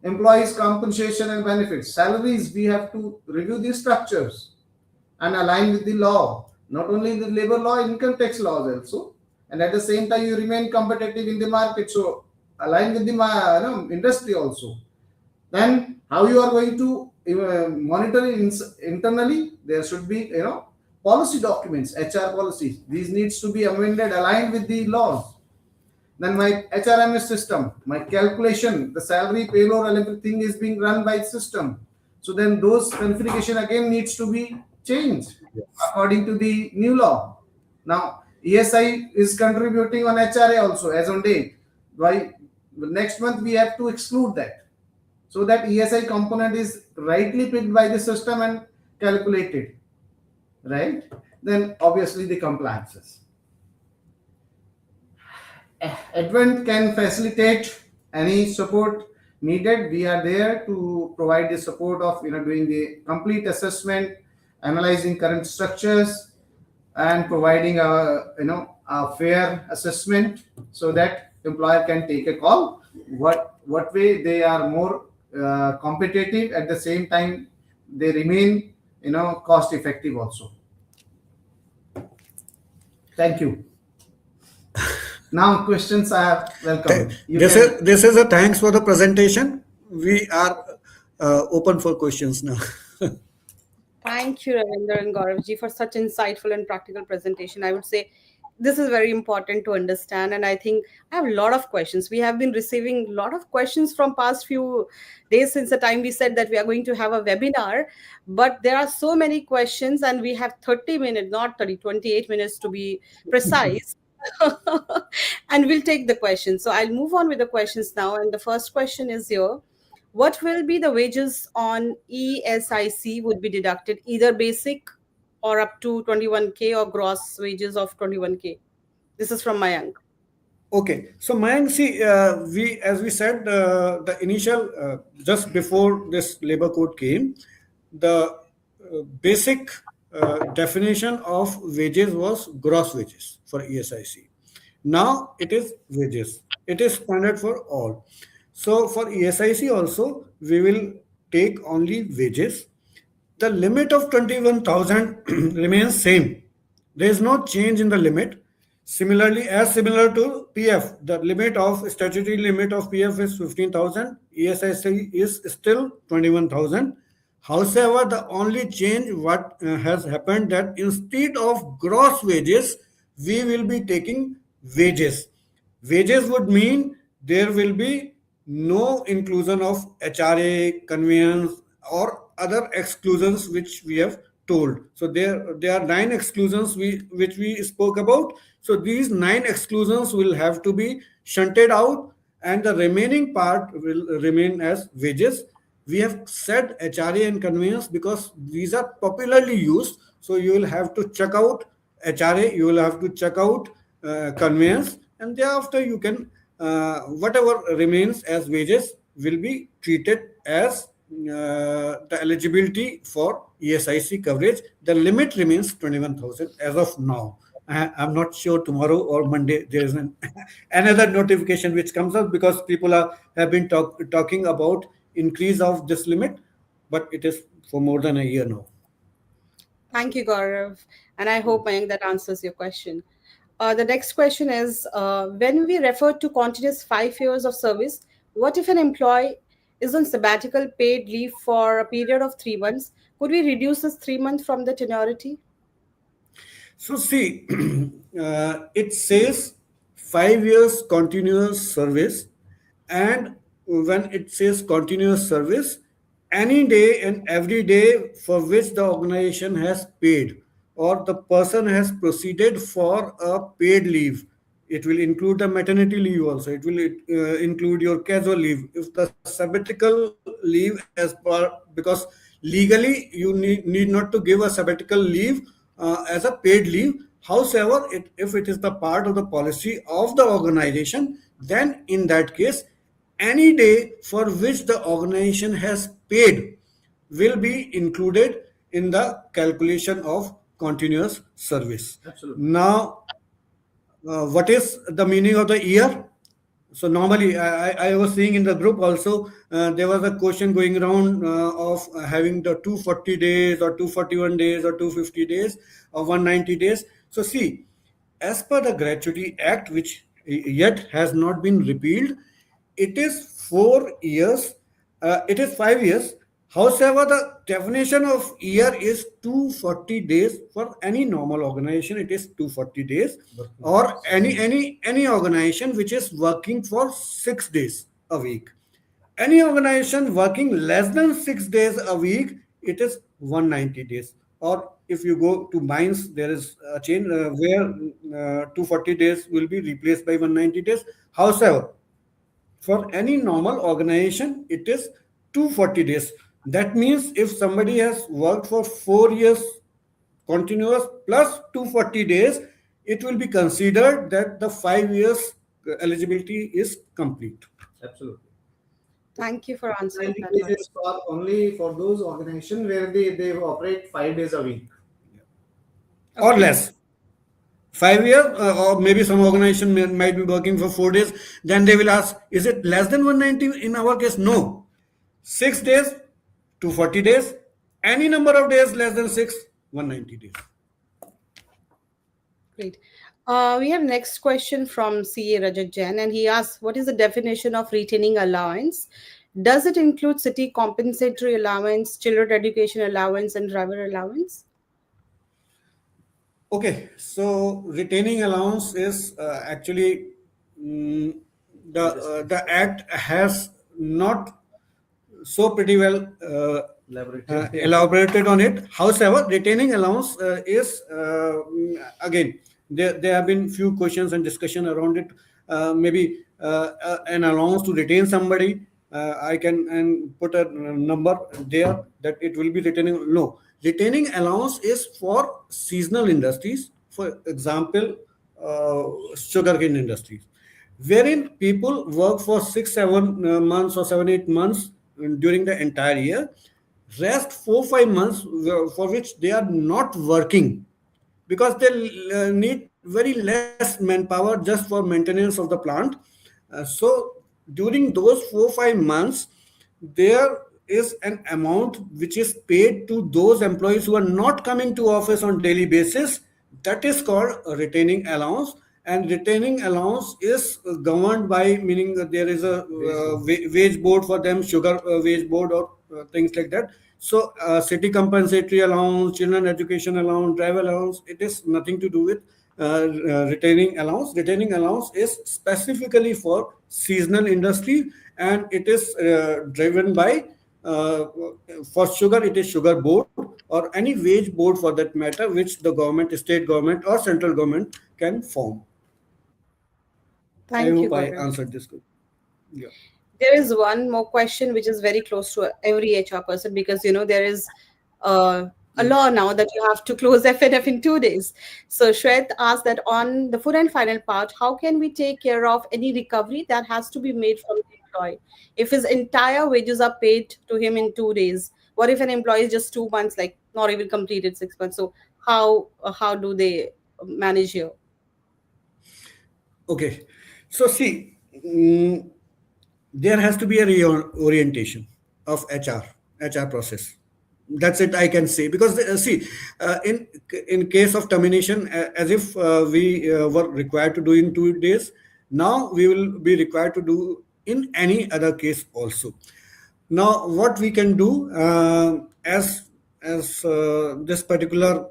Employees' compensation and benefits, salaries, we have to review these structures and align with the law, not only the labor law, income tax laws also. And at the same time, you remain competitive in the market. So align with the industry also. Then how you are going to monitor it internally? There should be policy documents, HR policies. These needs to be amended, aligned with the laws. Then my HRMS system, my calculation, the salary, payroll, and everything is being run by system. So then those configuration again needs to be changed according to the new law. Now ESI is contributing on HRA also as on date. By next month we have to exclude that, so that ESI component is rightly picked by the system and calculated, right? Then obviously the compliances. Advent can facilitate any support needed. We are there to provide the support of doing the complete assessment, analyzing current structures, and providing a fair assessment so that employer can take a call what way they are more competitive, at the same time they remain cost effective also. Thank you. Now questions are welcome. This is a thanks for the presentation. We are open for questions now. Thank you, Ravinder and Gauravji, for such insightful and practical presentation. I would say this is very important to understand, and I think I have a lot of questions. We have been receiving a lot of questions from past few days since the time we said that we are going to have a webinar, but there are so many questions and we have 30 minutes, not 30, 28 minutes to be precise. And we'll take the questions. So I'll move on with the questions now. And the first question is here. What will be the wages on ESIC would be deducted, either basic or up to 21K or gross wages of 21K? This is from Mayank. Okay, so Mayank, see, as we said, the initial, just before this labor code came, the basic definition of wages was gross wages for ESIC. Now it is wages. It is standard for all. So for ESIC also, we will take only wages. The limit of 21,000 remains same. There is no change in the limit. Similarly, similar to PF, the statutory limit of PF is 15,000. ESIC is still 21,000. However, the only change what has happened that instead of gross wages, we will be taking wages. Wages would mean there will be no inclusion of HRA, conveyance, or other exclusions which we have told. So there are 9 exclusions which we spoke about. So these 9 exclusions will have to be shunted out, and the remaining part will remain as wages. We have said HRA and conveyance because these are popularly used. So you will have to check out HRA, you will have to check out conveyance, and thereafter you can whatever remains as wages will be treated as the eligibility for ESIC coverage. The limit remains 21,000 as of now. I'm not sure tomorrow or Monday there is another notification which comes up, because people have been talking about increase of this limit, but it is for more than a year now. Thank you, Gaurav. And I hope, Mayank, that answers your question. The next question is when we refer to continuous 5 years of service, what if an employee is on sabbatical paid leave for a period of 3 months? Could we reduce this 3 months from the tenuity? So see, it says 5 years continuous service, and when it says continuous service, any day and every day for which the organization has paid or the person has proceeded for a paid leave. It will include the maternity leave also. It will include your casual leave. If the sabbatical leave as per, because legally you need not to give a sabbatical leave as a paid leave. However, if it is the part of the policy of the organization, then in that case, any day for which the organization has paid will be included in the calculation of continuous service. Absolutely. Now, what is the meaning of the year? So normally, I was seeing in the group also, there was a question going around of having the 240 days or 241 days or 250 days or 190 days. So see, as per the Gratuity Act, which yet has not been repealed, it is 4 years, it is 5 years. However, the definition of year is 240 days for any normal organization. It is 240 days, or any organization which is working for 6 days a week. Any organization working less than 6 days a week, it is 190 days. Or if you go to mines, there is a change where 240 days will be replaced by 190 days. However, for any normal organization, it is 240 days. That means if somebody has worked for 4 years continuous plus 240 days, it will be considered that the 5 years eligibility is complete. Absolutely. Thank you for answering 90 that, days Gaurav. is for only for those organizations where they operate 5 days a week. Or Okay. less. 5 years, or maybe some organization might be working for 4 days. Then they will ask, is it less than 190? In our case, no. 6 days to 40 days. Any number of days less than 6, 190 days. Great. We have next question from CA Rajat Jain, and he asks, what is the definition of retaining allowance? Does it include city compensatory allowance, children education allowance, and driver allowance? Okay, so retaining allowance is actually mm, the act has not so pretty well elaborated on it. However, retaining allowance is again there have been few questions and discussion around it. Maybe an allowance to retain somebody. I can and put a number there that it will be retaining. No, retaining allowance is for seasonal industries. For example, sugarcane industries, wherein people work for 6 7 months or 7 8 months during the entire year. Rest 4 5 months for which they are not working because they need very less manpower just for maintenance of the plant. So during those 4 5 months, there is an amount which is paid to those employees who are not coming to office on daily basis. That is called a retaining allowance, and retaining allowance is governed by, meaning that there is a wage board for them, sugar wage board or things like that. So city compensatory allowance, children education allowance, driver allowance, it is nothing to do with retaining allowance. Retaining allowance is specifically for seasonal industry, and it is driven by for sugar, it is sugar board or any wage board for that matter, which the government, state government or central government can form. I Thank you, hope I Gaurav. answered this question. Yeah. There is one more question which is very close to every HR person, because there is a law now that you have to close FNF in 2 days. So Shwet asked that on the fourth and final part, how can we take care of any recovery that has to be made from the employee if his entire wages are paid to him in 2 days? What if an employee is just 2 months, like not even completed 6 months? So how do they manage here? Okay. So see, there has to be a reorientation of HR process. That's it I can say, because see, in case of termination, as if we were required to do in 2 days, now we will be required to do in any other case also. Now what we can do, as this particular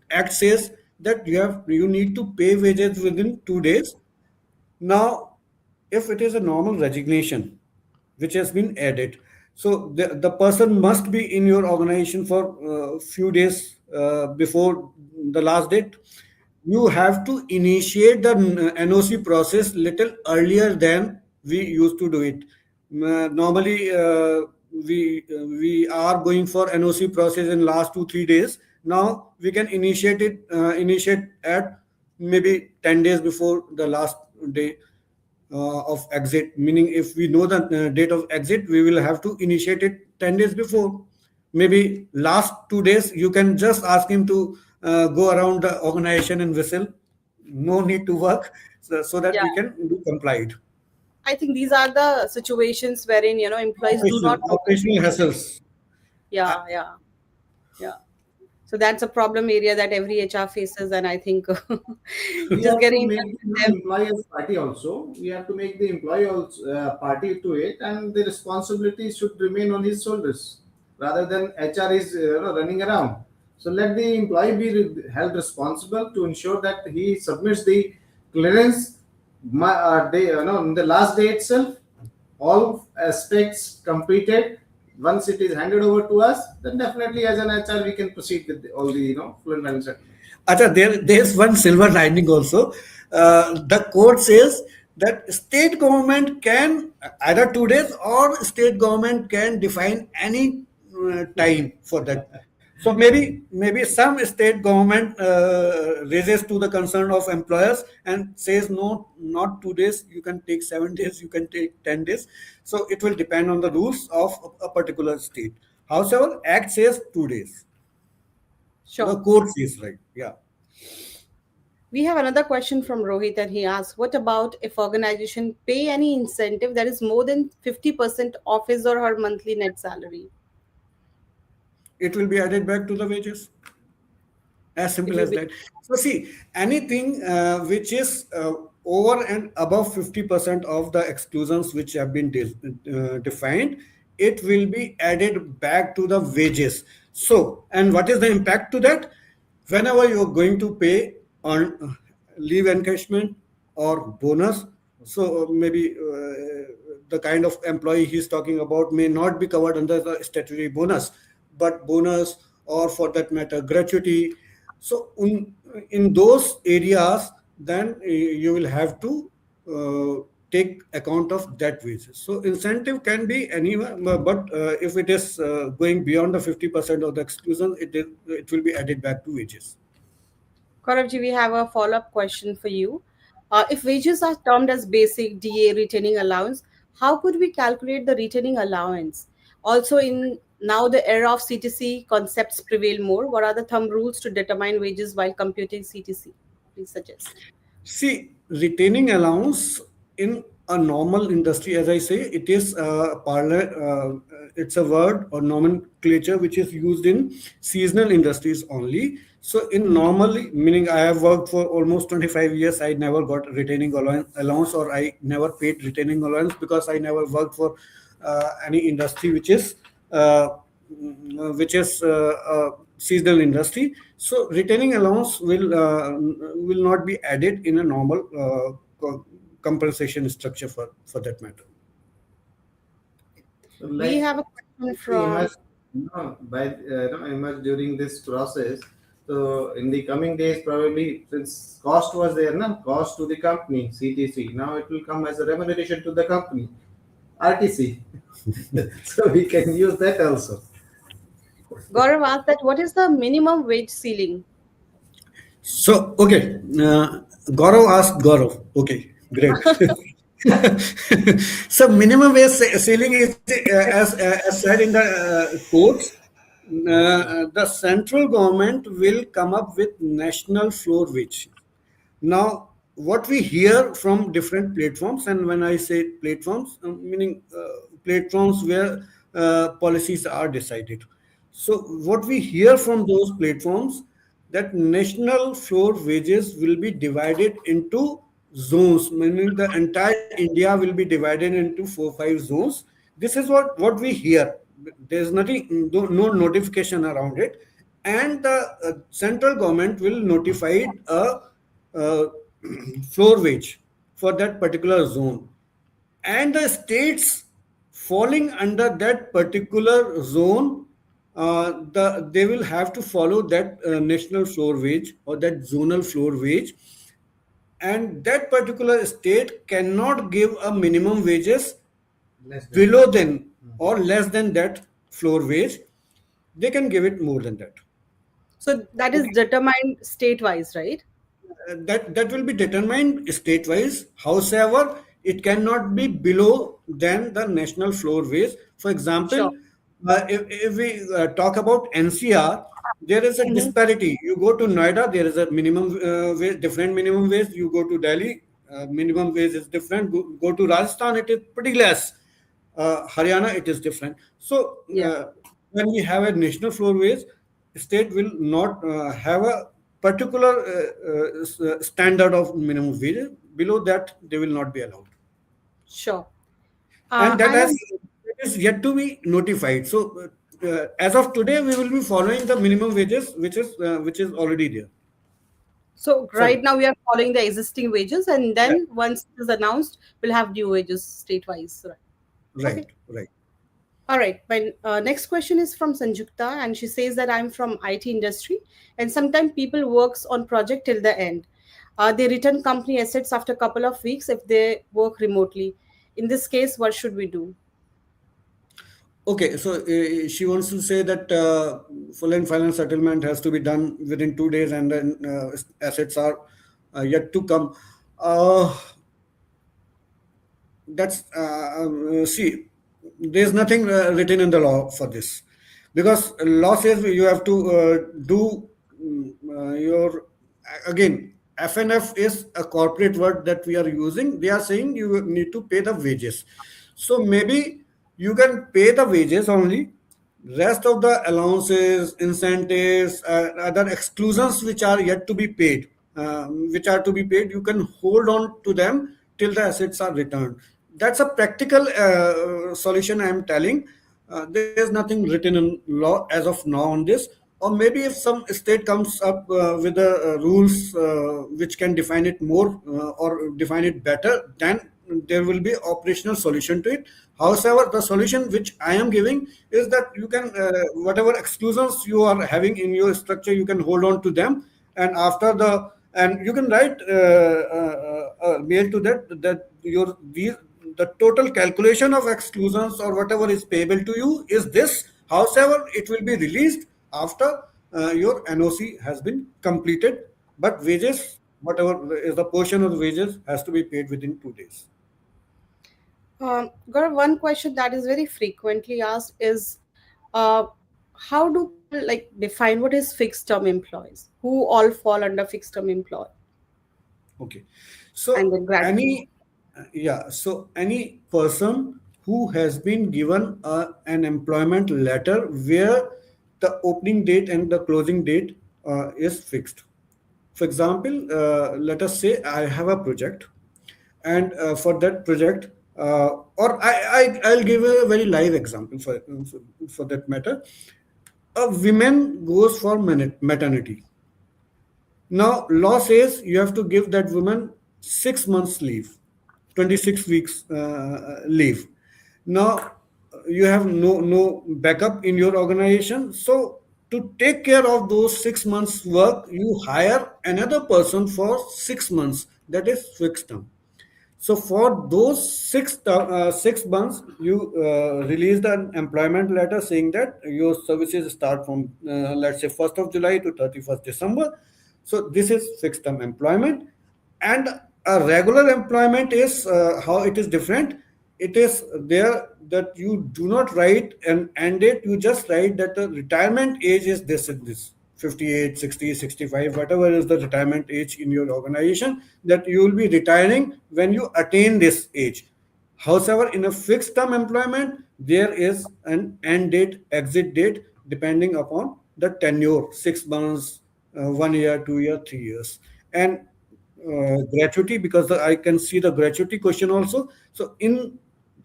act says, that you need to pay wages within 2 days. Now if it is a normal resignation which has been added, so the person must be in your organization for a few days before the last date. You have to initiate the NOC process little earlier than we used to do it. Normally, we are going for NOC process in last 2-3 days. Now we can initiate at maybe 10 days before the last day of exit. Meaning, if we know the date of exit, we will have to initiate it 10 days before. Maybe last 2 days, you can just ask him to go around the organization and whistle. No need to work, so that we can be complied. I think these are the situations wherein employees do not operational hassles. Yeah. So that's a problem area that every HR faces, and I think We just have to getting make the employer's party also. We have to make the employee also, party to it, and the responsibility should remain on his shoulders rather than HR is running around. So let the employee be held responsible to ensure that he submits the clearance in the last day itself. All aspects completed. Once it is handed over to us, then definitely as an HR we can proceed with all the full and final settlement. Acha, there's one silver lining also. The code says that state government can either 2 days, or state government can define any time for that. So maybe some state government raises to the concern of employers and says no, not 2 days. You can take 7 days. You can take 10 days. So it will depend on the rules of a particular state. However, Act says 2 days. Sure. The code says right. Yeah. We have another question from Rohit, and he asks, what about if organization pay any incentive that is more than 50% of his or her monthly net salary? It will be added back to the wages. As simple as that. So see, anything which is over and above 50% of the exclusions which have been defined, it will be added back to the wages. So, and what is the impact to that? Whenever you're going to pay on leave encashment or bonus, so maybe the kind of employee he's talking about may not be covered under the statutory bonus, but bonus, or for that matter gratuity. So in those areas, then you will have to take account of that wages. So incentive can be anywhere, but if it is going beyond the 50% of the exclusion, it will be added back to wages. Kauravji, we have a follow-up question for you. If wages are termed as basic, DA, retaining allowance, how could we calculate the retaining allowance? Also, in now the era of CTC concepts prevail more, what are the thumb rules to determine wages while computing CTC? Please suggest. See, retaining allowance in a normal industry, as I say, it is it's a word or nomenclature which is used in seasonal industries only. So in normally, meaning I have worked for almost 25 years, I never got retaining allowance, or I never paid retaining allowance, because I never worked for any industry which is seasonal industry. So retaining allowance will not be added in a normal compensation structure for that matter. So We have a question from emerge during this process. So in the coming days, probably, since cost was there, cost to the company, CTC, now it will come as a remuneration to the company, RTC. So we can use that also. Gaurav asked that what is the minimum wage ceiling? So, okay, Gaurav asked Gaurav. Okay, great. So minimum wage ceiling is, as said in the codes, the central government will come up with national floor wage. Now, what we hear from different platforms, and when I say platforms, meaning platforms where policies are decided. So what we hear from those platforms, that national floor wages will be divided into zones, meaning the entire India will be divided into 4 5 zones. This is what we hear. There's nothing, no notification around it, and the central government will notify a floor wage for that particular zone, and the states falling under that particular zone, they will have to follow that national floor wage or that zonal floor wage, and that particular state cannot give a minimum wages below than or less than that floor wage. They can give it more than that. So that is determined state-wise, right? That will be determined state-wise. However, it cannot be below than the national floor wage. For example, Sure. if we talk about NCR, there is a disparity. You go to Noida, there is a minimum wage, different minimum wage. You go to Delhi, minimum wage is different. Go to Rajasthan, it is pretty less. Haryana, it is different. So Yeah. when we have a national floor wage, state will not have a particular standard of minimum wage. Below that, they will not be allowed, Sure. and that I have is yet to be notified. So as of today, we will be following the minimum wages, which is already there. So Sorry. right now we are following the existing wages, and then Yeah. once it is announced, we'll have new wages state-wise. Right, right. All right. My next question is from Sanjukta, and she says that I'm from IT industry, and sometimes people works on project till the end. They return company assets after a couple of weeks if they work remotely. In this case, what should we do? Okay, so she wants to say that full and final settlement has to be done within 2 days, and then assets are yet to come. That's see, there's nothing written in the law for this, because law says you have to do your, again, FNF is a corporate word that we are using. They are saying you need to pay the wages. So maybe you can pay the wages only. Rest of the allowances, incentives, other exclusions which are yet to be paid, you can hold on to them till the assets are returned. That's a practical solution I am telling. There is nothing written in law as of now on this. Or maybe if some state comes up with the rules which can define it more or define it better, then there will be operational solution to it. However, the solution which I am giving is that you can, whatever exclusions you are having in your structure, you can hold on to them, and after the, and you can write a mail to that the total calculation of exclusions or whatever is payable to you is this. However, it will be released after your NOC has been completed, but wages, whatever is the portion of the wages, has to be paid within 2 days. Gaurav, one question that is very frequently asked is, how do people define what is fixed term employees? Who all fall under fixed term employee? Okay, so And then gradually. any person who has been given an employment letter where the opening date and the closing date is fixed. For example, let us say I have a project, and for that project, or I'll give a very live example for that matter. A woman goes for maternity. Now, law says you have to give that woman 6 months leave, 26 weeks leave. Now, you have no backup in your organization. So, to take care of those 6 months work, you hire another person for 6 months. That is fixed term. So, for those 6 months, you release the employment letter saying that your services start from, let's say, 1st of July to 31st December. So this is fixed term employment, and a regular employment is how it is different. It is there that you do not write an end date. You just write that the retirement age is this and this, 58, 60, 65, whatever is the retirement age in your organization, that you will be retiring when you attain this age. However, in a fixed term employment, there is an end date, exit date depending upon the tenure, 6 months, 1 year, 2 year, 3 years. And gratuity, because I can see the gratuity question also. So in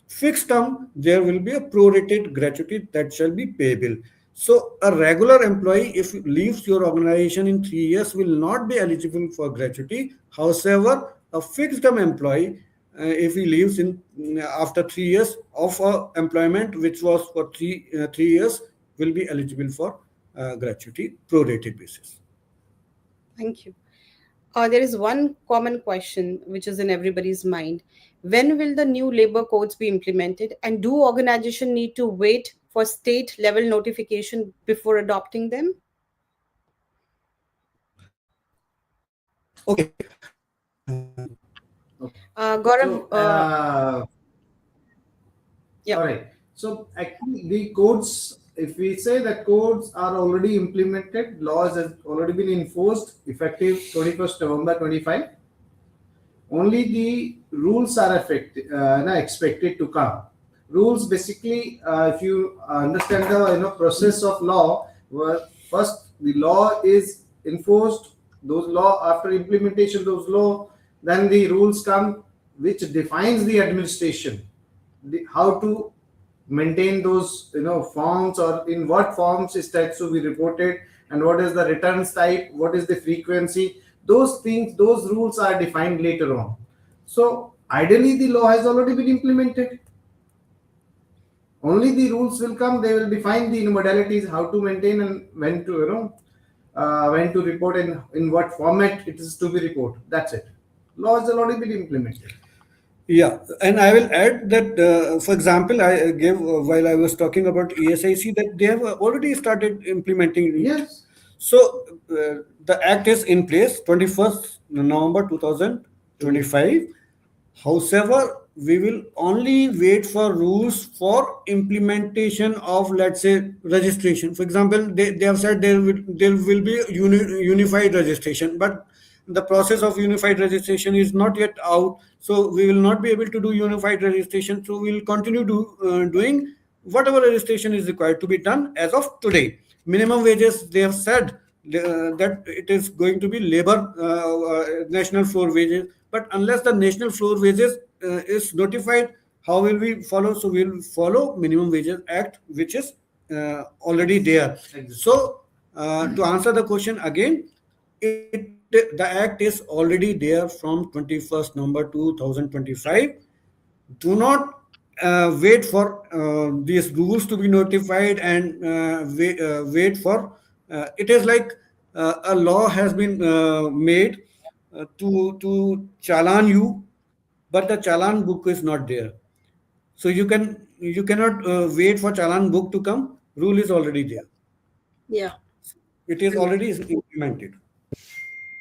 fixed term, there will be a prorated gratuity that shall be payable. So a regular employee, if leaves your organization in 3 years, will not be eligible for gratuity. However, a fixed term employee, if he leaves in after 3 years of employment, which was for 3 years, will be eligible for gratuity prorated basis. Thank you. There is one common question which is in everybody's mind. When will the new labor codes be implemented? And do organizations need to wait for state level notification before adopting them? Okay. Gaurav, yeah. All right. So actually, the codes, if we say that codes are already implemented, laws has already been enforced effective 21st November 25. Only the rules are expected to come. Rules basically, if you understand the process of law, well, first the law is enforced. Those law, after implementation, those law, then the rules come, which defines the administration, how to maintain those forms, or in what forms is tax to be reported, and what is the returns type, what is the frequency. Those things, those rules are defined later on. So ideally, the law has already been implemented. Only the rules will come. They will define the modalities, how to maintain, and when to report, and in what format it is to be reported. That's it. Law has already been implemented. Yeah, and I will add that, for example, I gave while I was talking about ESIC, that they have already started implementing it. Yes. So the act is in place 21st November 2025. However, we will only wait for rules for implementation of, let's say, registration. For example, they have said there will be unified registration, but the process of unified registration is not yet out, so we will not be able to do unified registration. So we will continue doing whatever registration is required to be done as of today. Minimum wages, they have said that it is going to be labor national floor wages, but unless the national floor wages is notified, how will we follow? So we will follow Minimum Wages Act, which is already there. So to answer the question again, the act is already there from 21st November 2025. Do not wait for these rules to be notified and wait for it is like a law has been made to challan you, but the challan book is not there. So you cannot wait for challan book to come. Rule is already there. Yeah. It is already implemented.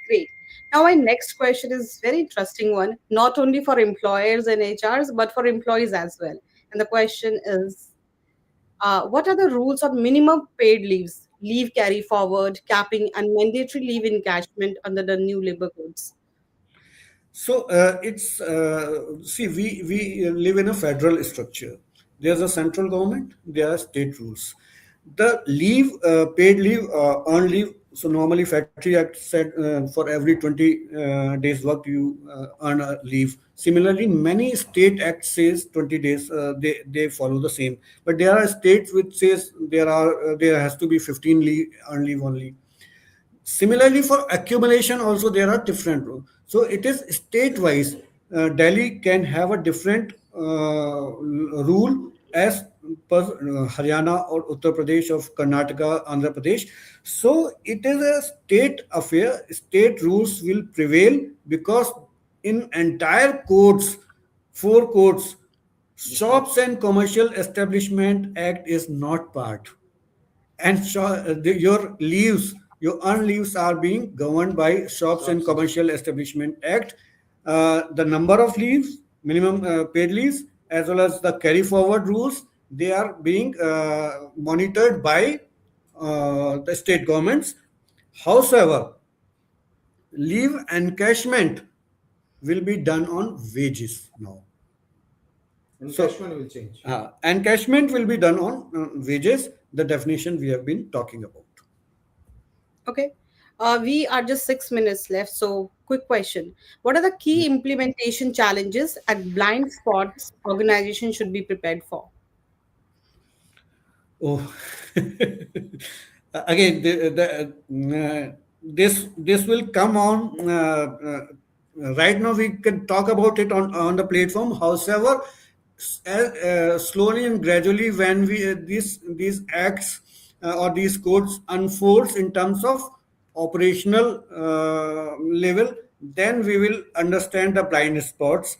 Great. Now, my next question is very interesting one, not only for employers and HRs, but for employees as well. And the question is, what are the rules on minimum paid leaves, leave carry forward, capping, and mandatory leave encashment under the new labor codes? So it's see, we live in a federal structure. There's a central government, there are state rules. The leave, paid leave, earned leave. So normally Factory Act said for every 20 days work you earn a leave. Similarly, many state acts says 20 days. They follow the same. But there are states which says there has to be 15 leave, earned leave only. Similarly, for accumulation also there are different rules. So it is state-wise. Delhi can have a different rule as per Haryana or Uttar Pradesh of Karnataka, Andhra Pradesh. So it is a state affair. State rules will prevail because in entire codes, 4 codes, Shops and Commercial Establishment Act is not part. And your leaves, your earned leaves are being governed by Shops and Commercial Establishment Act. The number of leaves, minimum paid leaves, as well as the carry forward rules, they are being monitored by the state governments. However, leave encashment will be done on wages now. Encashment will change. Encashment will be done on wages. the definition we have been talking about. Okay. We are just 6 minutes left. So, quick question. What are the key implementation challenges and blind spots organization should be prepared for? Oh, again, this will come on. Right now, we can talk about it on the platform. However, slowly and gradually, when we these acts or these codes unfolds in terms of operational level, then we will understand the blind spots.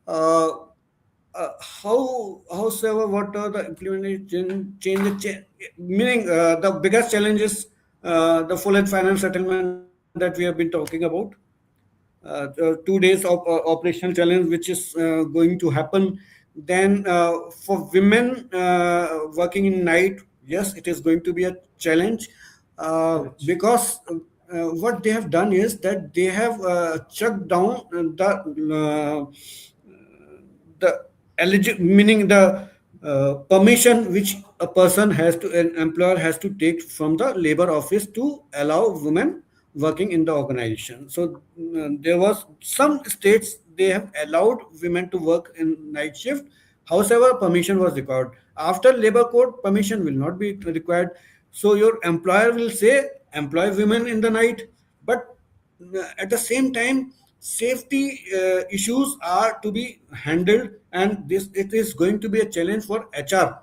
Uh, Howsoever, what are the implementation meaning the biggest challenge is the full and final settlement that we have been talking about. 2 days of operational challenge which is going to happen. Then for women working in night, yes, it is going to be a challenge because what they have done is that they have chucked down the meaning the permission which a person has to, an employer has to take from the labor office to allow women working in the organization. So there was some states they have allowed women to work in night shift. However, permission was required. After labor code, permission will not be required. So your employer will say employ women in the night, but at the same time safety issues are to be handled, and this it is going to be a challenge for HR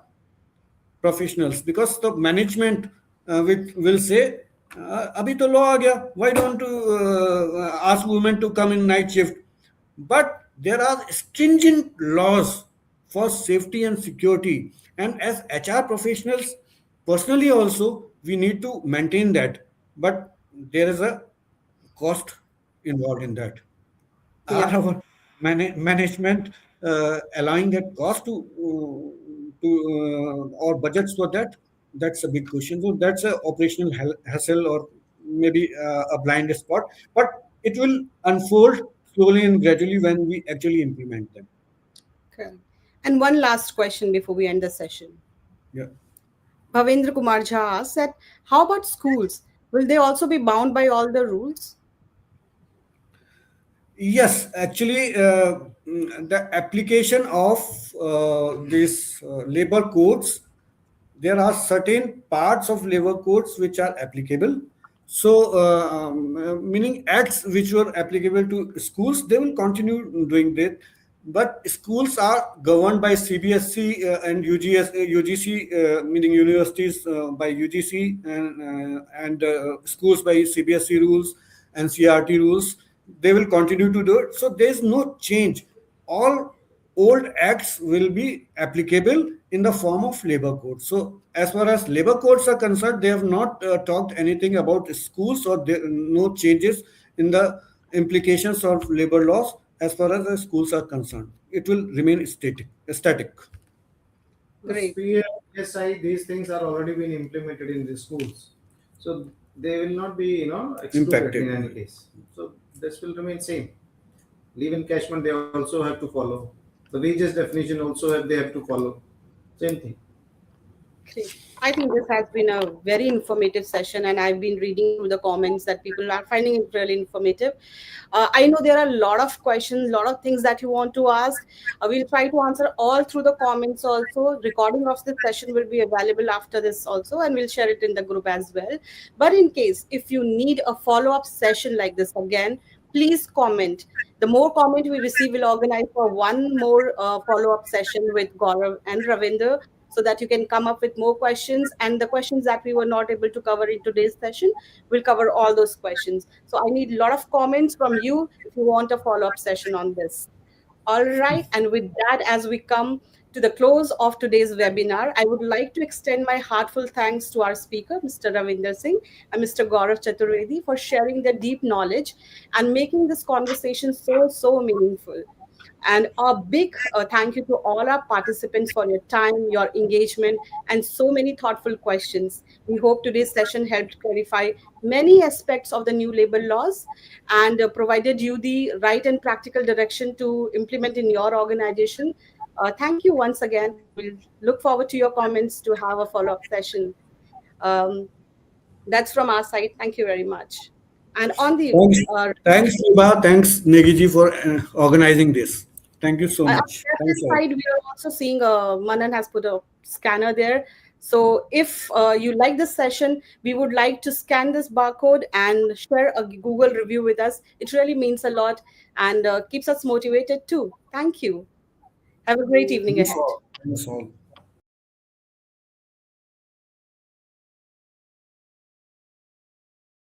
professionals because the management will say abhi to law aa gaya, why don't you ask women to come in night shift? But there are stringent laws for safety and security, and as HR professionals personally also we need to maintain that, but there is a cost involved in that. Are Yeah. our management allowing that cost to or budgets for that? That's a big question. So that's a operational hassle or maybe a blind spot, but it will unfold slowly and gradually when we actually implement them. Okay. And one last question before we end the session. Yeah. Bhavendra Kumar Jha asks that how about schools? Will they also be bound by all the rules? Yes, actually, the application of these labor codes, there are certain parts of labor codes which are applicable. So, meaning acts which were applicable to schools, they will continue doing that. But schools are governed by CBSC and UGC, meaning universities by UGC and schools by CBSC rules and CRT rules. They will continue to do it. So there is no change. All old acts will be applicable in the form of labor code. So as far as labor codes are concerned, they have not talked anything about schools or no changes in the implications of labor laws as far as the schools are concerned. It will remain static. Great. PSI, these things are already been implemented in the schools, so they will not be, excluded Impacted. in any case. So this will remain same. Leave encashment they also have to follow. The wages definition also they have to follow. Same thing. Great. I think this has been a very informative session, and I've been reading through the comments that people are finding it really informative. I know there are a lot of questions, a lot of things that you want to ask. We'll try to answer all through the comments also. Recording of this session will be available after this also, and we'll share it in the group as well. But in case if you need a follow-up session like this again, please comment. The more comment we receive, we'll organize for one more follow-up session with Gaurav and Ravinder, so that you can come up with more questions, and the questions that we were not able to cover in today's session, we'll cover all those questions. So I need a lot of comments from you if you want a follow-up session on this. All right, and with that, as we come to the close of today's webinar, I would like to extend my heartfelt thanks to our speaker, Mr. Ravinder Singh and Mr. Gaurav Chaturvedi, for sharing their deep knowledge and making this conversation so meaningful. And a big thank you to all our participants for your time, your engagement, and so many thoughtful questions. We hope today's session helped clarify many aspects of the new labor laws and provided you the right and practical direction to implement in your organization. Thank you once again. We'll look forward to your comments to have a follow-up session. That's from our side. Thank you very much. And on the Thanks, Shiba. Thanks, Negiji, for organizing this. Thank you so on much. the Thanks, all. side, we are also seeing Manan has put a scanner there. So if you like this session, we would like to scan this barcode and share a Google review with us. It really means a lot and keeps us motivated too. Thank you. Have a great evening ahead. Thanks all.